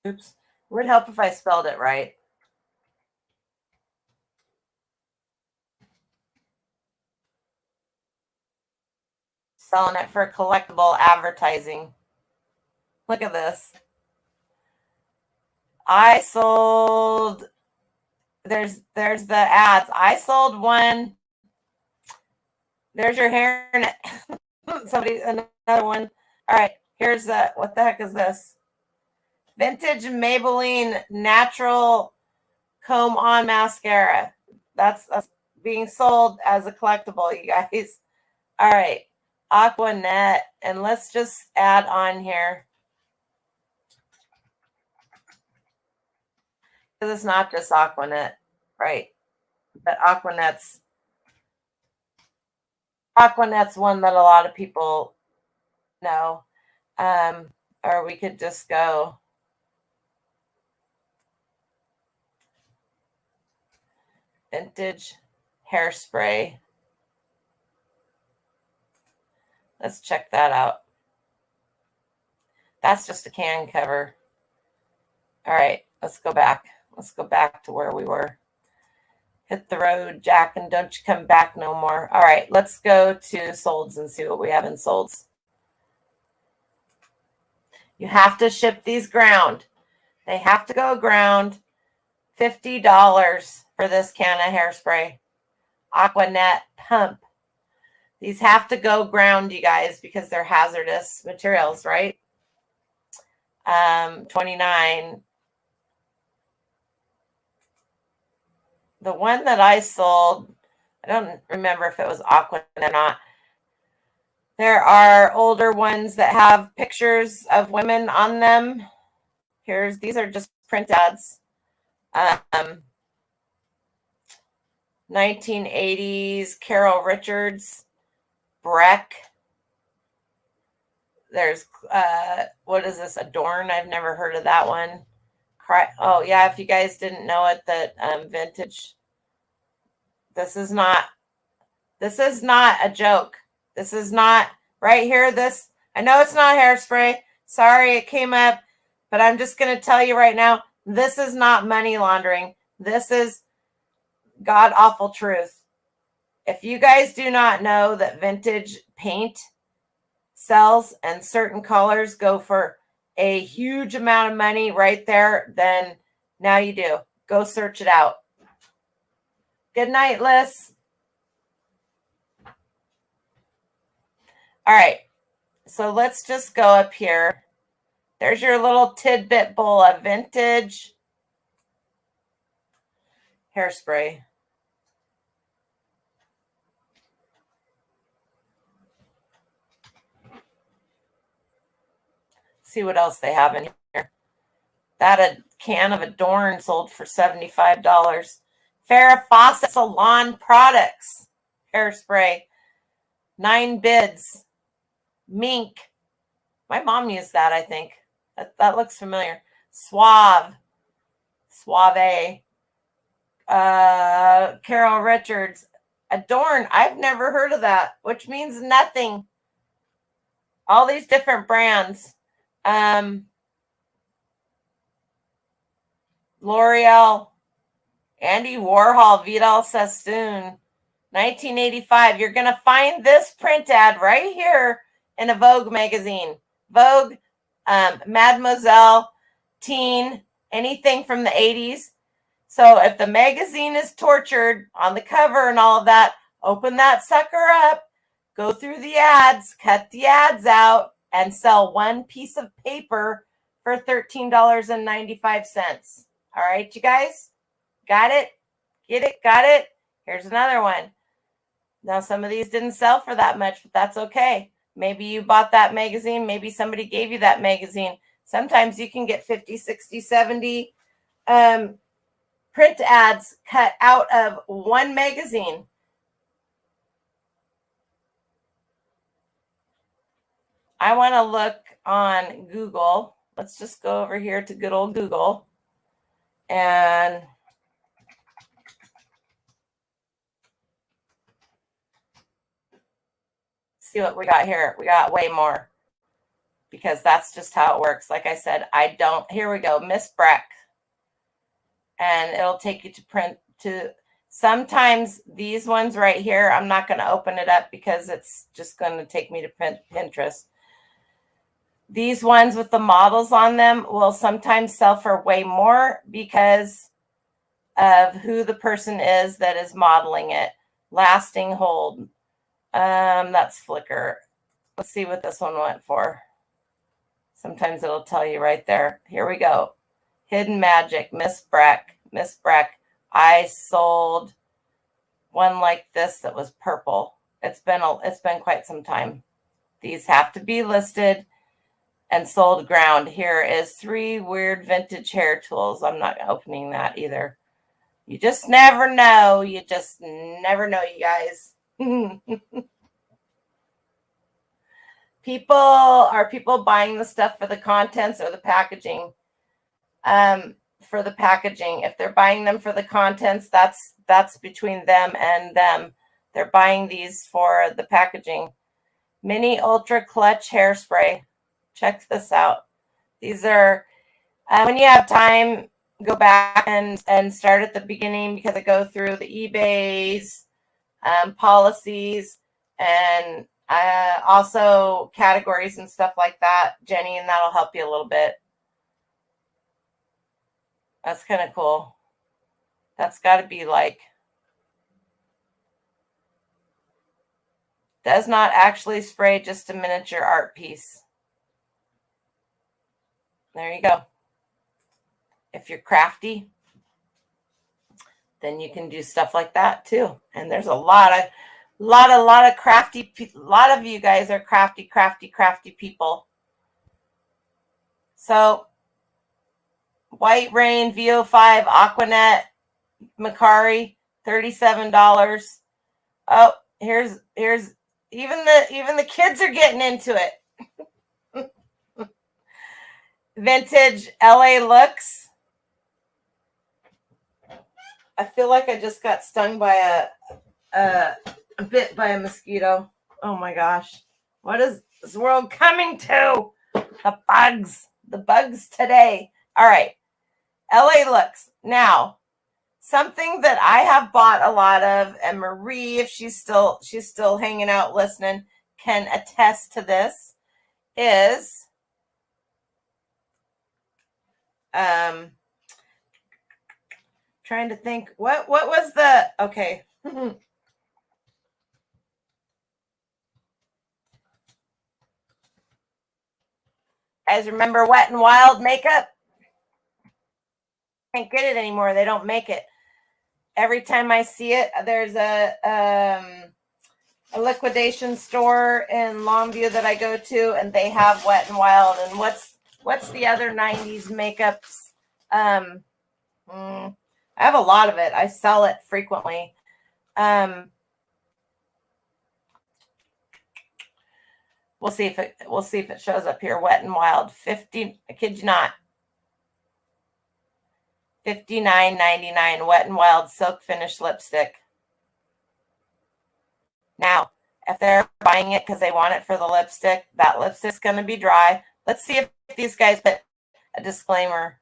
oops. It would help if I spelled it right. Selling it for collectible advertising. Look at this. I sold, there's the ads. I sold one. There's your hairnet. Another one. All right, here's what the heck is this? Vintage Maybelline Natural Comb On Mascara. That's being sold as a collectible, you guys. All right, Aquanet. And let's just add on here. Because it's not just Aquanet, right? But Aquanet's one that a lot of people know. Or we could just go vintage hairspray. Let's check that out. That's just a can cover. All right, let's go back. Let's go back to where we were. Hit the road, Jack, and don't you come back no more. All right, let's go to solds and see what we have in solds. You have to ship these ground. They have to go ground. $50 for this can of hairspray. Aquanet pump. These have to go ground, you guys, because they're hazardous materials, right? 29. The one that I sold, I don't remember if it was Aquanet or not. There are older ones that have pictures of women on them. These are just print ads. 1980s Carol Richards, Breck. There's, what is this, Adorn? I've never heard of that one. Oh, yeah, if you guys didn't know it, that vintage, this is not a joke. This is not, right here, this, I know it's not Hairspray. Sorry it came up, but I'm just going to tell you right now, this is not money laundering. This is god awful truth. If you guys do not know that vintage paint sells and certain colors go for a huge amount of money right there, then now you do. Go search it out. Good night, Liz. All right, so let's just go up here. There's your little tidbit bowl of vintage Hairspray. See what else they have in here. That a can of Adorn sold for $75. Farrah Fawcett Salon Products Hairspray. 9 bids. Mink. My mom used that, I think. That looks familiar. Suave. Carol Richards. Adorn. I've never heard of that, which means nothing. All these different brands. L'Oreal. Andy Warhol. Vidal Sassoon. 1985. You're going to find this print ad right here in a Vogue magazine. Vogue, Mademoiselle, Teen, anything from the 80s. So if the magazine is tortured on the cover and all of that, open that sucker up, go through the ads, cut the ads out, and sell one piece of paper for $13.95. All right, you guys? Got it? Get it? Got it? Here's another one. Now, some of these didn't sell for that much, but that's okay. Maybe you bought that magazine. Maybe somebody gave you that magazine. Sometimes you can get 50, 60, 70 print ads cut out of one magazine. I want to look on Google. Let's just go over here to good old Google and see what we got here. We got way more because that's just how it works. Like I said, here we go, Miss Breck. And it'll take you to print to, sometimes these ones right here, I'm not going to open it up because it's just going to take me to Pinterest. These ones with the models on them will sometimes sell for way more because of who the person is that is modeling it. Lasting hold. That's Flickr. Let's see what this one went for. Sometimes it'll tell you right there. Here we go. Hidden Magic, Miss Breck. I sold one like this that was purple. It's been quite some time. These have to be listed and sold ground. Here is 3 weird vintage hair tools. I'm not opening that either. You just never know. You just never know, you guys. Are people buying the stuff for the contents or the packaging? For the packaging. If they're buying them for the contents, that's between them and them. They're buying these for the packaging. Mini Ultra Clutch Hairspray. Check this out. These are, when you have time, go back and start at the beginning because I go through the eBays, policies, and also categories and stuff like that, Jenny, and that'll help you a little bit. That's kind of cool. That's got to be like, does not actually spray, just a miniature art piece. There you go. If you're crafty, then you can do stuff like that too. And there's a lot of crafty, a lot of you guys are crafty people. So White Rain, VO5, Aquanet, Macari, $37. Oh, here's even the kids are getting into it. Vintage LA Looks. I feel like I just got stung by a bit by a mosquito. Oh my gosh. What is this world coming to? The bugs today. All right. LA Looks. Now, something that I have bought a lot of, and Marie, if she's still hanging out listening, can attest to this, is trying to think what was the okay. Guys, remember Wet n Wild makeup? Can't get it anymore. They don't make it. Every time I see it, there's a liquidation store in Longview that I go to, and they have Wet n Wild. And what's the other 90s makeups? I have a lot of it. I sell it frequently. We'll see if it shows up here. Wet n Wild, 50. I kid you not. $59.99 Wet n Wild Silk Finish Lipstick. Now, if they're buying it because they want it for the lipstick, that lipstick's going to be dry. Let's see if these guys put a disclaimer.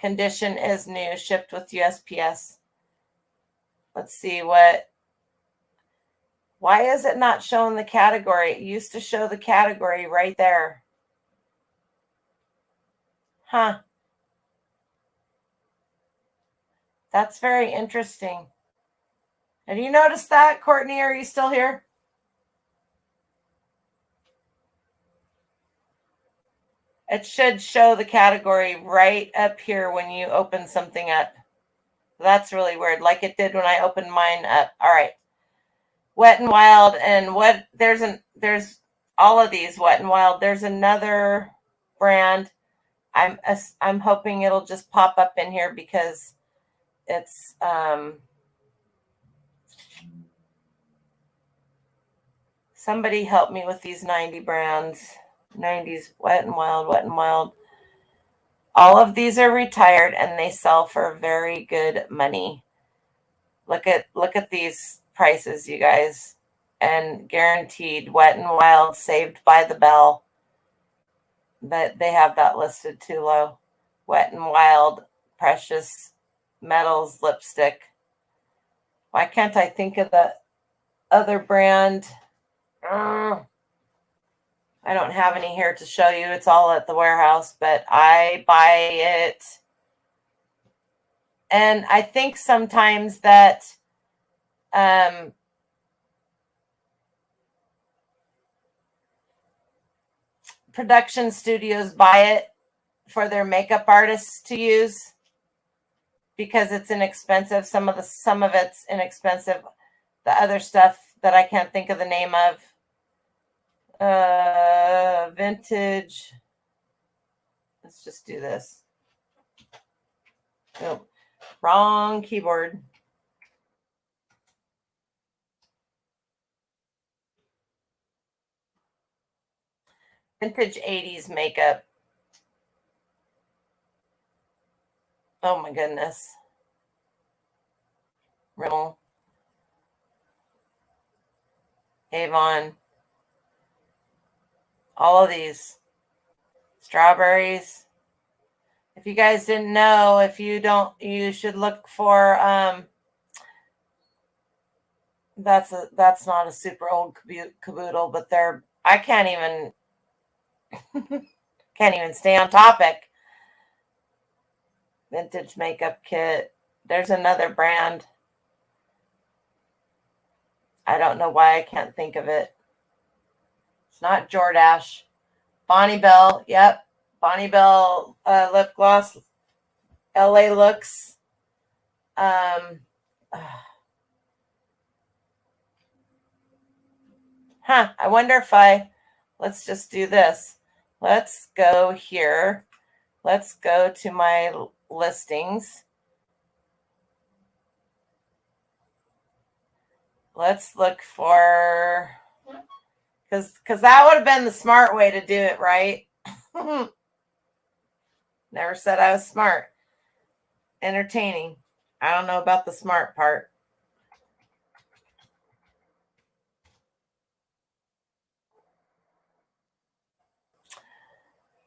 Condition is new, shipped with USPS. Let's see why is it not showing the category? It used to show the category right there. Huh. That's very interesting. Have you noticed that, Courtney? Are you still here? It should show the category right up here when you open something up. That's really weird, like it did when I opened mine up. All right. Wet n Wild, and there's all of these Wet n Wild. There's another brand. I'm hoping it'll just pop up in here because it's somebody help me with these 90 brands. 90s Wet n Wild. All of these are retired and they sell for very good money. Look at these prices, you guys, and guaranteed. Wet n Wild, Saved by the Bell. That they have that listed too low. Wet n Wild Precious Metals lipstick. Why can't I think of the other brand? I don't have any here to show you. It's all at the warehouse, but I buy it. And I think sometimes that production studios buy it for their makeup artists to use because it's inexpensive. Some of it's inexpensive. The other stuff that I can't think of the name of. Vintage. Let's just do this. Oh, wrong keyboard. Vintage 80s makeup. Oh my goodness. Rimmel. Avon. All of these. Strawberries. If you guys didn't know, you should look for that's not a super old caboodle, but I can't even stay on topic. Vintage makeup kit. There's another brand. I don't know why I can't think of it. It's not Jordache. Bonnie Bell. Yep. Bonnie Bell lip gloss. LA Looks. I wonder if let's just do this. Let's go here. Let's go to my listings. let's look for, because that would have been the smart way to do it, right? Never said I was smart. Entertaining. I don't know about the smart part.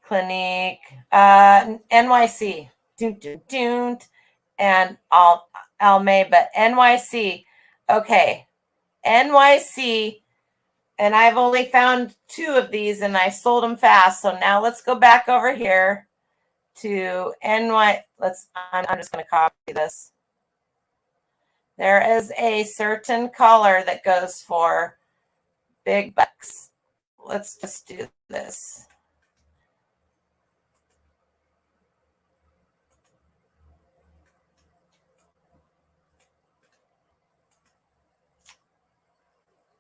Clinique, NYC, and Almay, but NYC. Okay, NYC, and I've only found 2 of these, and I sold them fast. So now let's go back over here to NY. I'm just going to copy this. There is a certain color that goes for big bucks. Let's just do this.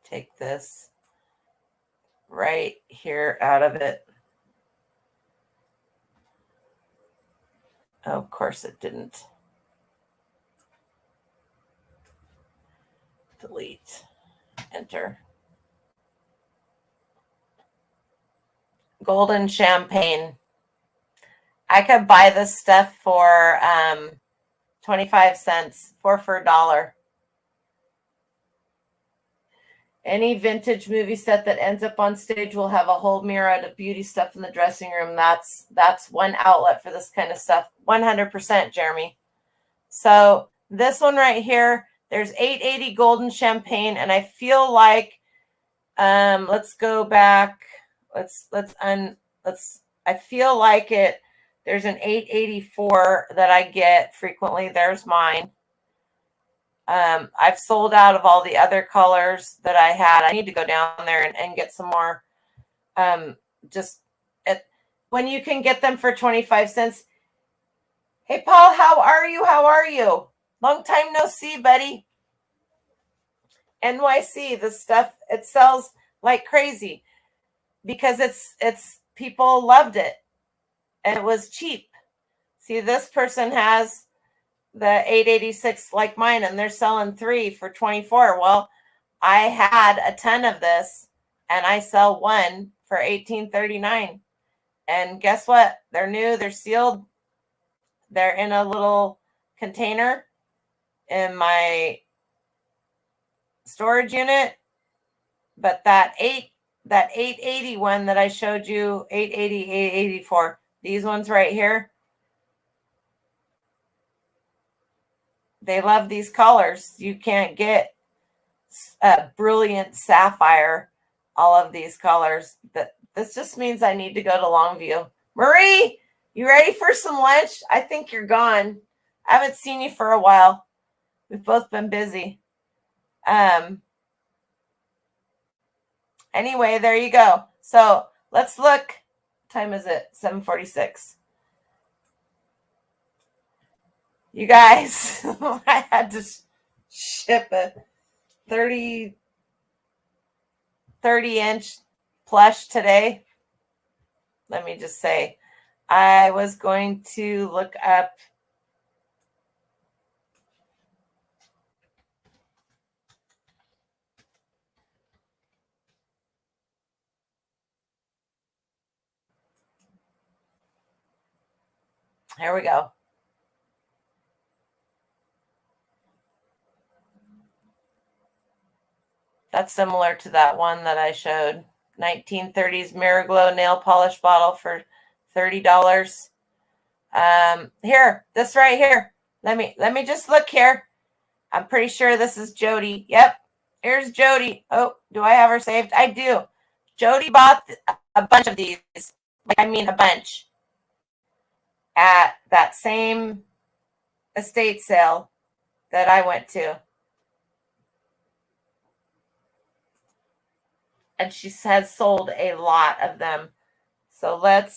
Take this right here out of it. Oh, of course it didn't. Delete, enter. Golden champagne. I could buy this stuff for 25 cents, 4 for $1. Any vintage movie set that ends up on stage will have a whole mirror of beauty stuff in the dressing room. That's one outlet for this kind of stuff. 100%, Jeremy. So this one right here, there's 880 golden champagne, and I feel like let's go back. I feel like it. There's an 884 that I get frequently. There's mine. I've sold out of all the other colors that I had. I need to go down there and get some more. When you can get them for 25 cents. Hey, Paul, how are you? How are you? Long time no see, buddy. NYC, this stuff, it sells like crazy because it's people loved it and it was cheap. See, this person has the 886 like mine, and they're selling 3 for 24. Well, I had a ton of this, and I sell 1 for $18.39. And guess what? They're new. They're sealed. They're in a little container in my storage unit. But that 880 one that I showed you, 880, 884, these ones right here, they love these colors. You can't get a brilliant sapphire, all of these colors. This just means I need to go to Longview. Marie, you ready for some lunch? I think you're gone. I haven't seen you for a while. We've both been busy. Anyway, there you go. So let's look. What time is it? 7:46. You guys, I had to ship a 30-inch plush today. Let me just say, I was going to look up here we go. That's similar to that one that I showed. 1930s Mirror Glow nail polish bottle for $30. Here, this right here. Let me just look here. I'm pretty sure this is Jody. Yep, here's Jody. Oh, do I have her saved? I do. Jody bought a bunch of these. A bunch at that same estate sale that I went to. And she has sold a lot of them. So I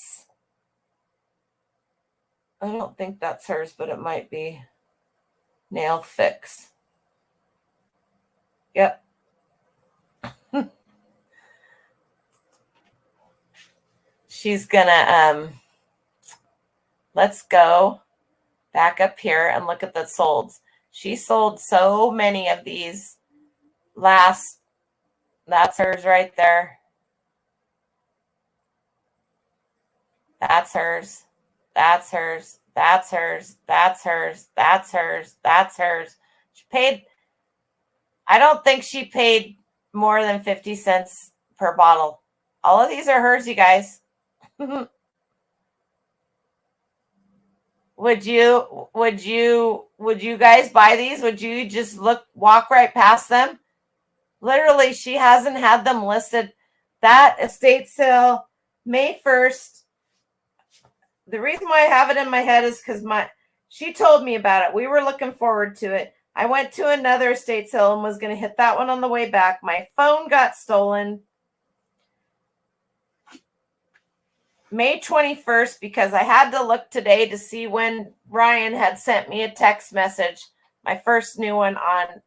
don't think that's hers, but it might be Nail Fix. Yep. She's gonna, let's go back up here and look at the solds. She sold so many of these Last, that's hers right there. That's hers. That's hers. That's hers. That's hers. That's hers. That's hers. She paid, I don't think she paid more than 50 cents per bottle. All of these are hers, you guys. Would you guys buy these? Would you just walk right past them? Literally, she hasn't had them listed. That estate sale, May 1st. The reason why I have it in my head is because she told me about it. We were looking forward to it. I went to another estate sale and was going to hit that one on the way back. My phone got stolen May 21st because I had to look today to see when Ryan had sent me a text message, my first new one on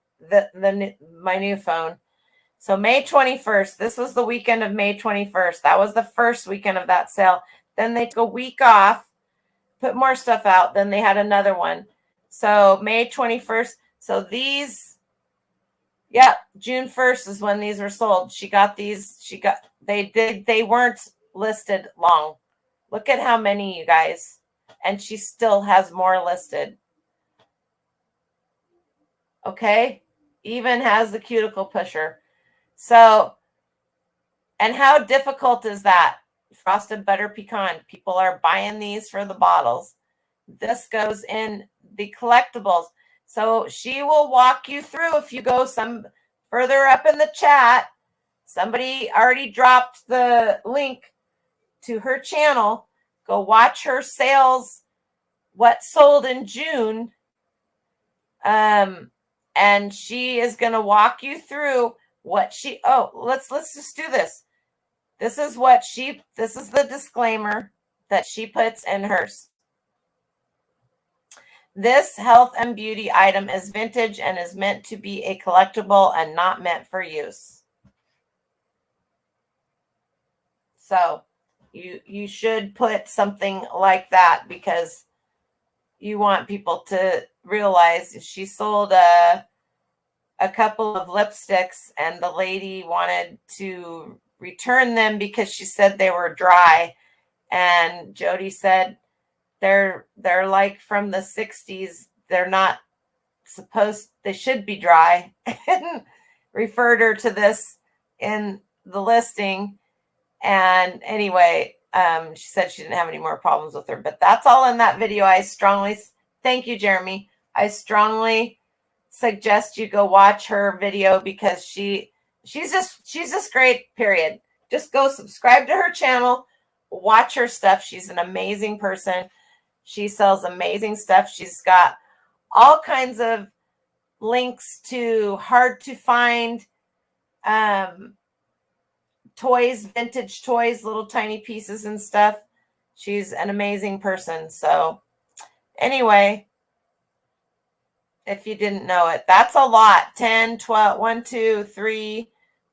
my new phone. So May 21st, this was the weekend of May 21st. That was the first weekend of that sale. Then they took a week off, put more stuff out. Then they had another one. So May 21st. So these, yeah, June 1st is when these were sold. She got these. They weren't listed long. Look at how many, you guys. And she still has more listed. Okay. Even has the cuticle pusher. So, and how difficult is that? Frosted butter pecan. People are buying these for the bottles. This goes in the collectibles. So she will walk you through. If you go some further up in the chat, somebody already dropped the link to her channel. Go watch her sales, what sold in June. And she is going to walk you through what she, let's just do this. This is the disclaimer that she puts in hers. This health and beauty item is vintage and is meant to be a collectible and not meant for use. So you should put something like that because you want people to realize she sold a couple of lipsticks and the lady wanted to return them because she said they were dry. And Jody said they're like from the 60s. They're not they should be dry, and referred her to this in the listing. And anyway, she said she didn't have any more problems with her, but that's all in that video. Thank you, Jeremy. I strongly suggest you go watch her video because she's just great, period. Just go subscribe to her channel, watch her stuff. She's an amazing person. She sells amazing stuff. She's got all kinds of links to hard to find toys, vintage toys, little tiny pieces and stuff. She's an amazing person. So anyway, if you didn't know it, that's a lot. 10, 12, 1, 2, 3,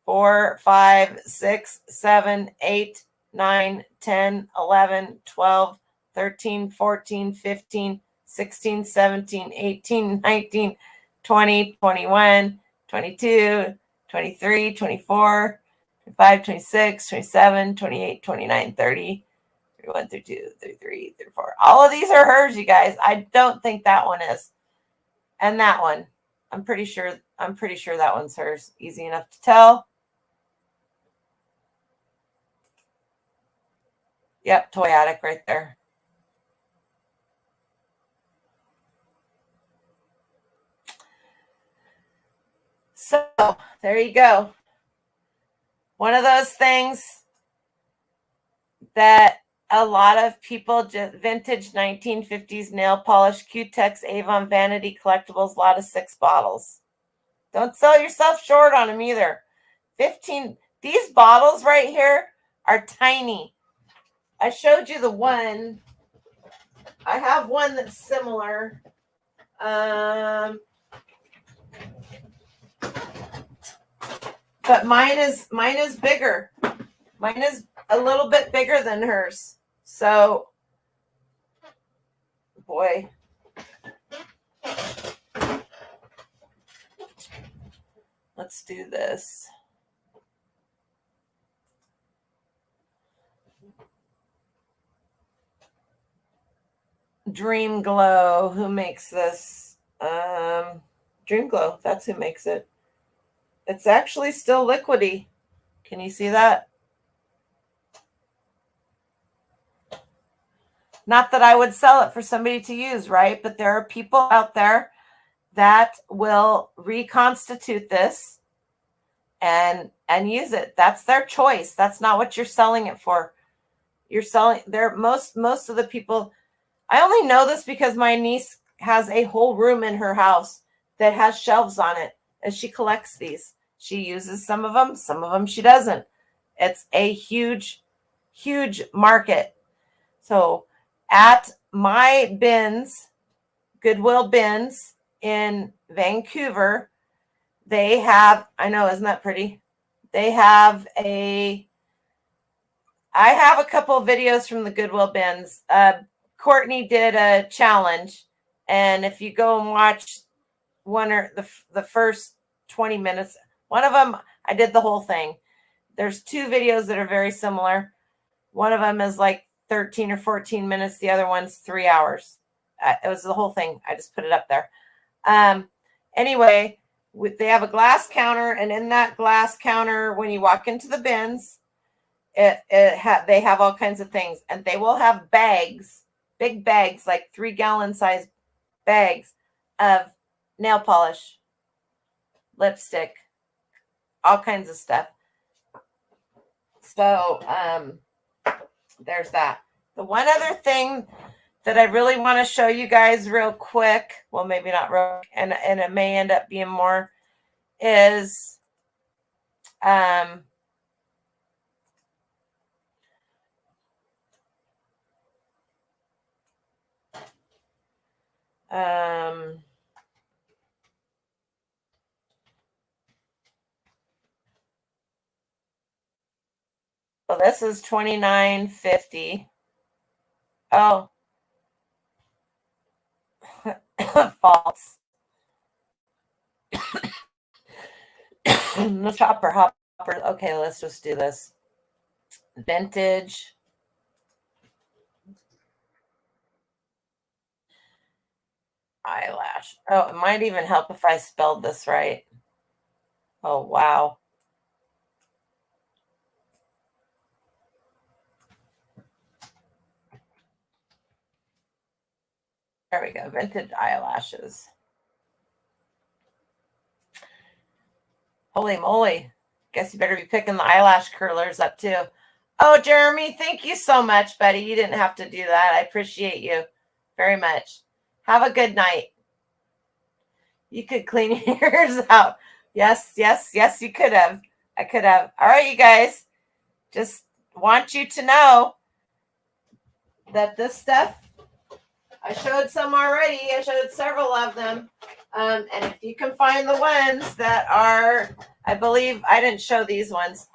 4, 5, 6, 7, 8, 9, 10, 11, 12, 13, 14, 15, 16, 17, 18, 19, 20, 21, 22, 23, 24, 25, 26, 27, 28, 29, 30, 31, 32, 33, 34. All of these are hers, you guys. I don't think that one is. And that one, I'm pretty sure that one's hers. Easy enough to tell. Yep, Toy Attic right there. So there you go. One of those things that a lot of people just vintage 1950s nail polish, Q-Tex, Avon, Vanity, collectibles, a lot of 6 bottles. Don't sell yourself short on them either. 15. These bottles right here are tiny. I showed you the one. I have one that's similar. But mine is bigger. Mine is a little bit bigger than hers. So, boy. Let's do this. Dream Glow. Who makes this? Dream Glow. That's who makes it. It's actually still liquidy. Can you see that? Not that I would sell it for somebody to use, right? But there are people out there that will reconstitute this and use it. That's their choice. That's not what you're selling it for. You're selling there. Most of the people, I only know this because my niece has a whole room in her house that has shelves on it, and she collects these. She uses some of them she doesn't. It's a huge market. So at my bins, Goodwill bins in Vancouver, they have, I know, isn't that pretty? They have I have a couple of videos from the Goodwill bins. Courtney did a challenge, and if you go and watch one or the first 20 minutes, one of them, I did the whole thing. There's two videos that are very similar. One of them is like 13 or 14 minutes. The other one's 3 hours. It was the whole thing. I just put it up there. Anyway, they have a glass counter, and in that glass counter, when you walk into the bins, they have all kinds of things, and they will have bags, big bags, like 3-gallon size bags of nail polish, lipstick, all kinds of stuff. So there's that. The one other thing that I really want to show you guys real quick, well, maybe not real, and it may end up being more, is well, this is $29.50. Oh, false. The hopper. Okay, let's just do this. Vintage. Eyelash. Oh, it might even help if I spelled this right. Oh, wow. There we go. Vintage eyelashes. Holy moly. Guess you better be picking the eyelash curlers up too. Oh, Jeremy, thank you so much, buddy. You didn't have to do that. I appreciate you very much. Have a good night. You could clean yours out. Yes, you could have. I could have. All right, you guys. Just want you to know that this stuff, I showed some already. I showed several of them. And if you can find the ones that are, I believe, I didn't show these ones.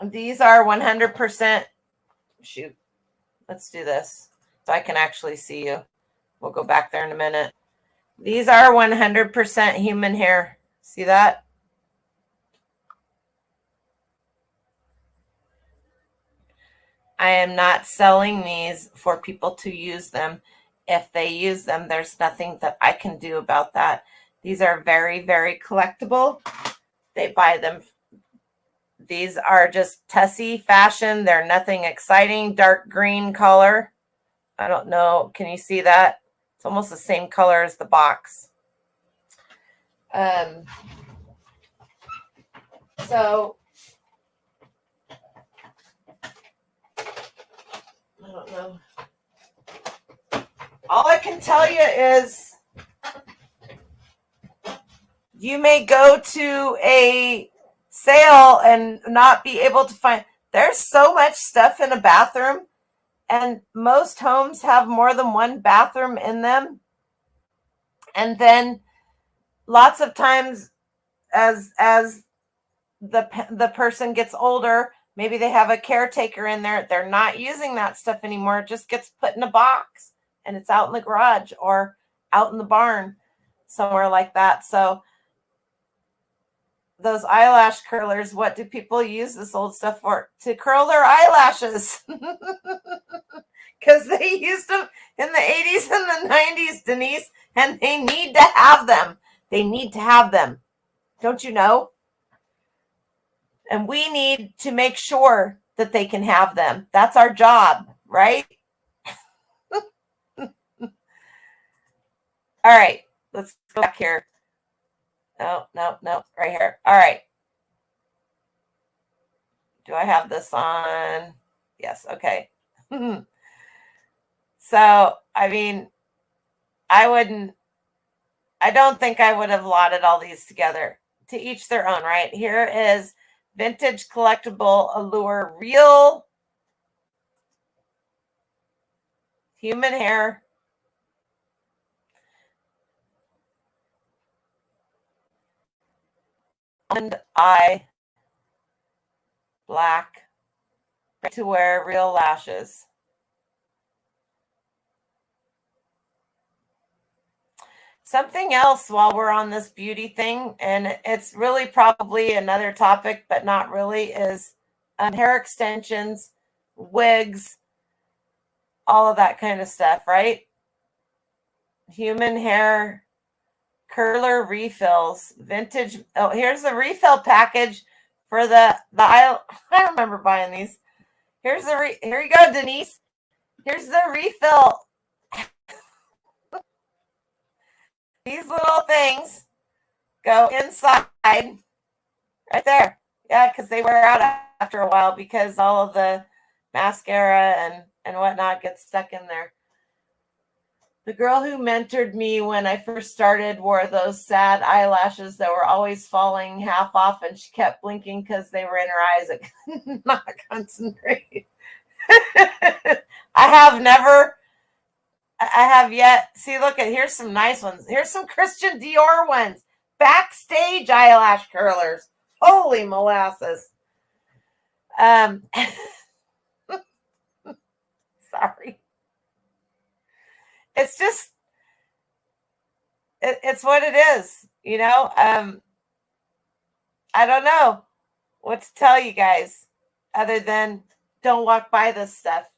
These are 100%. Shoot. Let's do this so I can actually see you. We'll go back there in a minute. These are 100% human hair. See that? I am not selling these for people to use them. If they use them, there's nothing that I can do about that. These are very, very collectible. They buy them. These are just Tessie fashion. They're nothing exciting. Dark green color. I don't know. Can you see that? It's almost the same color as the box. So I don't know. All I can tell you is you may go to a sale and not be able to find. There's so much stuff in a bathroom, and most homes have more than one bathroom in them. And then lots of times as the person gets older, maybe they have a caretaker in there, they're not using that stuff anymore. It just gets put in a box and it's out in the garage or out in the barn. somewhere like that. So those eyelash curlers, what do people use this old stuff for? To curl their eyelashes. Because they used them in the 80s and the 90s, Denise, and they need to have them. They need to have them. Don't you know? And we need to make sure that they can have them. That's our job, right? All right, let's go back here. No, right here. All right. Do I have this on? Yes, okay. So, I mean, I don't think I would have lotted all these together. To each their own, right? Here is Vintage Collectible Allure Real Human Hair. And eye black to wear real lashes. Something else while we're on this beauty thing, and it's really probably another topic, but not really, is hair extensions, wigs, all of that kind of stuff, right? Human hair curler refills, vintage. Oh, here's the refill package for the I remember buying these. Here you go, Denise. Here's the refill. These little things go inside right there. Yeah, because they wear out after a while because all of the mascara and whatnot gets stuck in there. The girl who mentored me when I first started wore those sad eyelashes that were always falling half off, and she kept blinking because they were in her eyes. I could not concentrate. I have yet. See, look at, here's some nice ones. Here's some Christian Dior ones. Backstage eyelash curlers. Holy molasses. Sorry. It's just, it's what it is, you know? I don't know what to tell you guys other than don't walk by this stuff.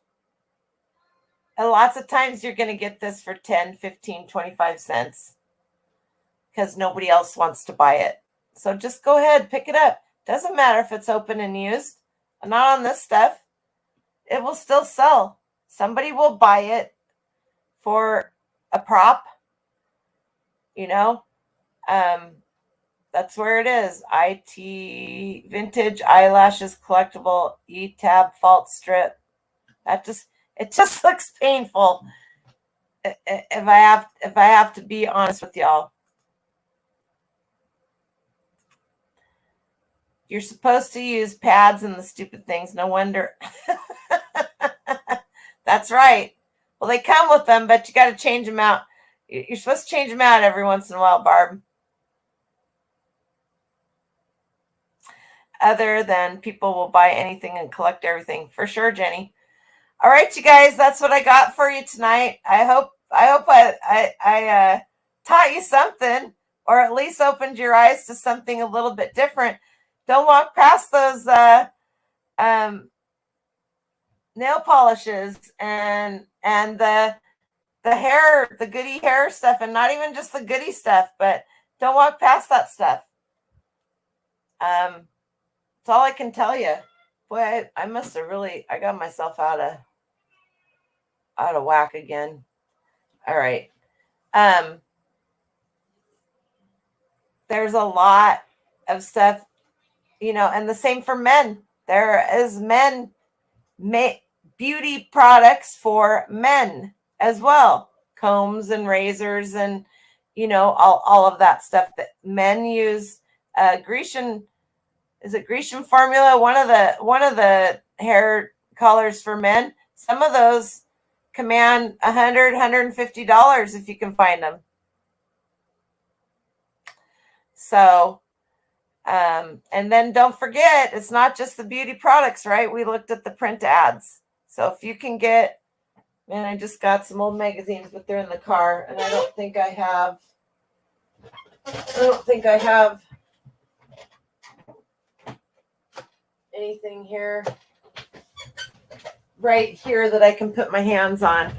And lots of times you're going to get this for 10, 15, 25 cents because nobody else wants to buy it. So just go ahead, pick it up. Doesn't matter if it's open and used. Not on this stuff. It will still sell. Somebody will buy it for a prop, you know. That's where it is. IT Vintage Eyelashes Collectible E-Tab False Strip. It just looks painful. If I have to be honest with y'all. You're supposed to use pads and the stupid things. No wonder. That's right. Well, they come with them, but you got to change them out. You're supposed to change them out every once in a while, Barb. Other than people will buy anything and collect everything. For sure, Jenny. All right, you guys, that's what I got for you tonight. I hope I taught you something, or at least opened your eyes to something a little bit different. Don't walk past those nail polishes and the hair, the goody hair stuff, and not even just the goody stuff, but don't walk past that stuff. That's all I can tell you. Boy, I must have I got myself out of whack again. All right. There's a lot of stuff, you know, and the same for men. There is beauty products for men as well. Combs and razors and, you know, all of that stuff that men use. Grecian, is it Grecian formula? One of the hair colors for men. Some of those command $100, $150 if you can find them. So, and then don't forget, it's not just the beauty products, right? We looked at the print ads. So if you can get, man, I just got some old magazines, but they're in the car, and I don't think I have I don't think I have anything here right here that I can put my hands on.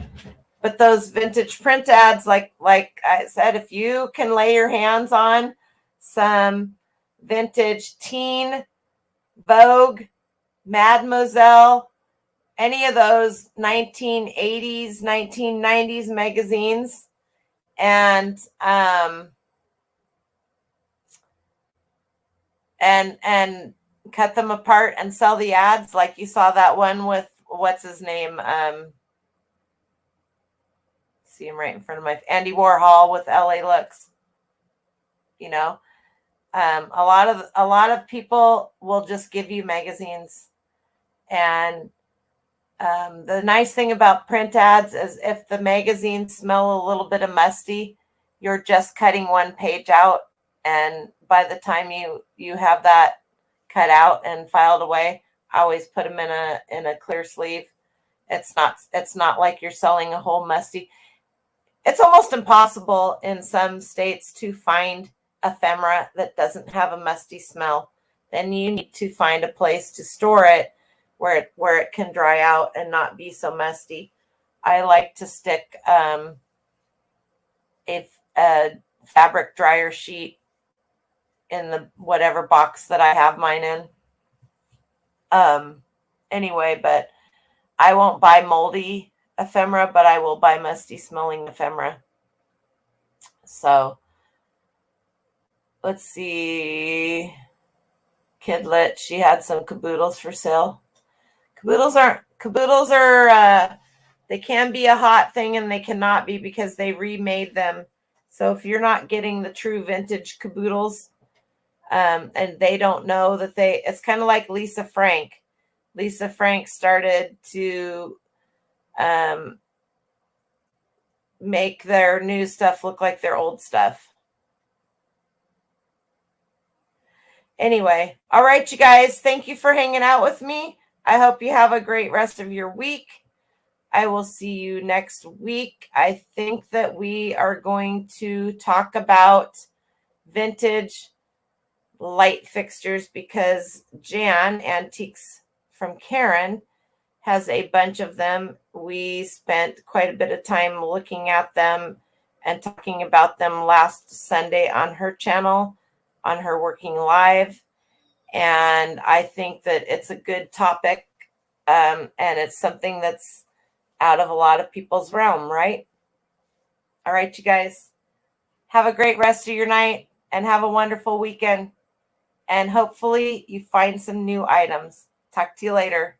But those vintage print ads, like I said, if you can lay your hands on some vintage teen, Vogue, Mademoiselle, any of those 1980s, 1990s magazines, and cut them apart and sell the ads, like you saw that one with what's his name? See him right in front of my Andy Warhol with LA Looks. You know, a lot of people will just give you magazines, and the nice thing about print ads is if the magazines smell a little bit of musty, you're just cutting one page out, and by the time you have that cut out and filed away, I always put them in a clear sleeve. It's not like you're selling a whole musty. It's almost impossible in some states to find ephemera that doesn't have a musty smell. Then you need to find a place to store it where it can dry out and not be so musty. I like to stick a fabric dryer sheet in the whatever box that I have mine in. Anyway, but I won't buy moldy ephemera, but I will buy musty smelling ephemera. So let's see. Kidlet, she had some caboodles for sale. Caboodles are they can be a hot thing and they cannot be because they remade them. So if you're not getting the true vintage caboodles, and they don't know that it's kind of like Lisa Frank. Lisa Frank started to make their new stuff look like their old stuff. Anyway, all right, you guys, thank you for hanging out with me. I hope you have a great rest of your week. I will see you next week. I think that we are going to talk about vintage light fixtures because Jan Antiques from Karen has a bunch of them. We spent quite a bit of time looking at them and talking about them last Sunday on her channel, on her Working Live. And I think that it's a good topic, and it's something that's out of a lot of people's realm, right? All right, you guys, have a great rest of your night and have a wonderful weekend. And hopefully you find some new items. Talk to you later.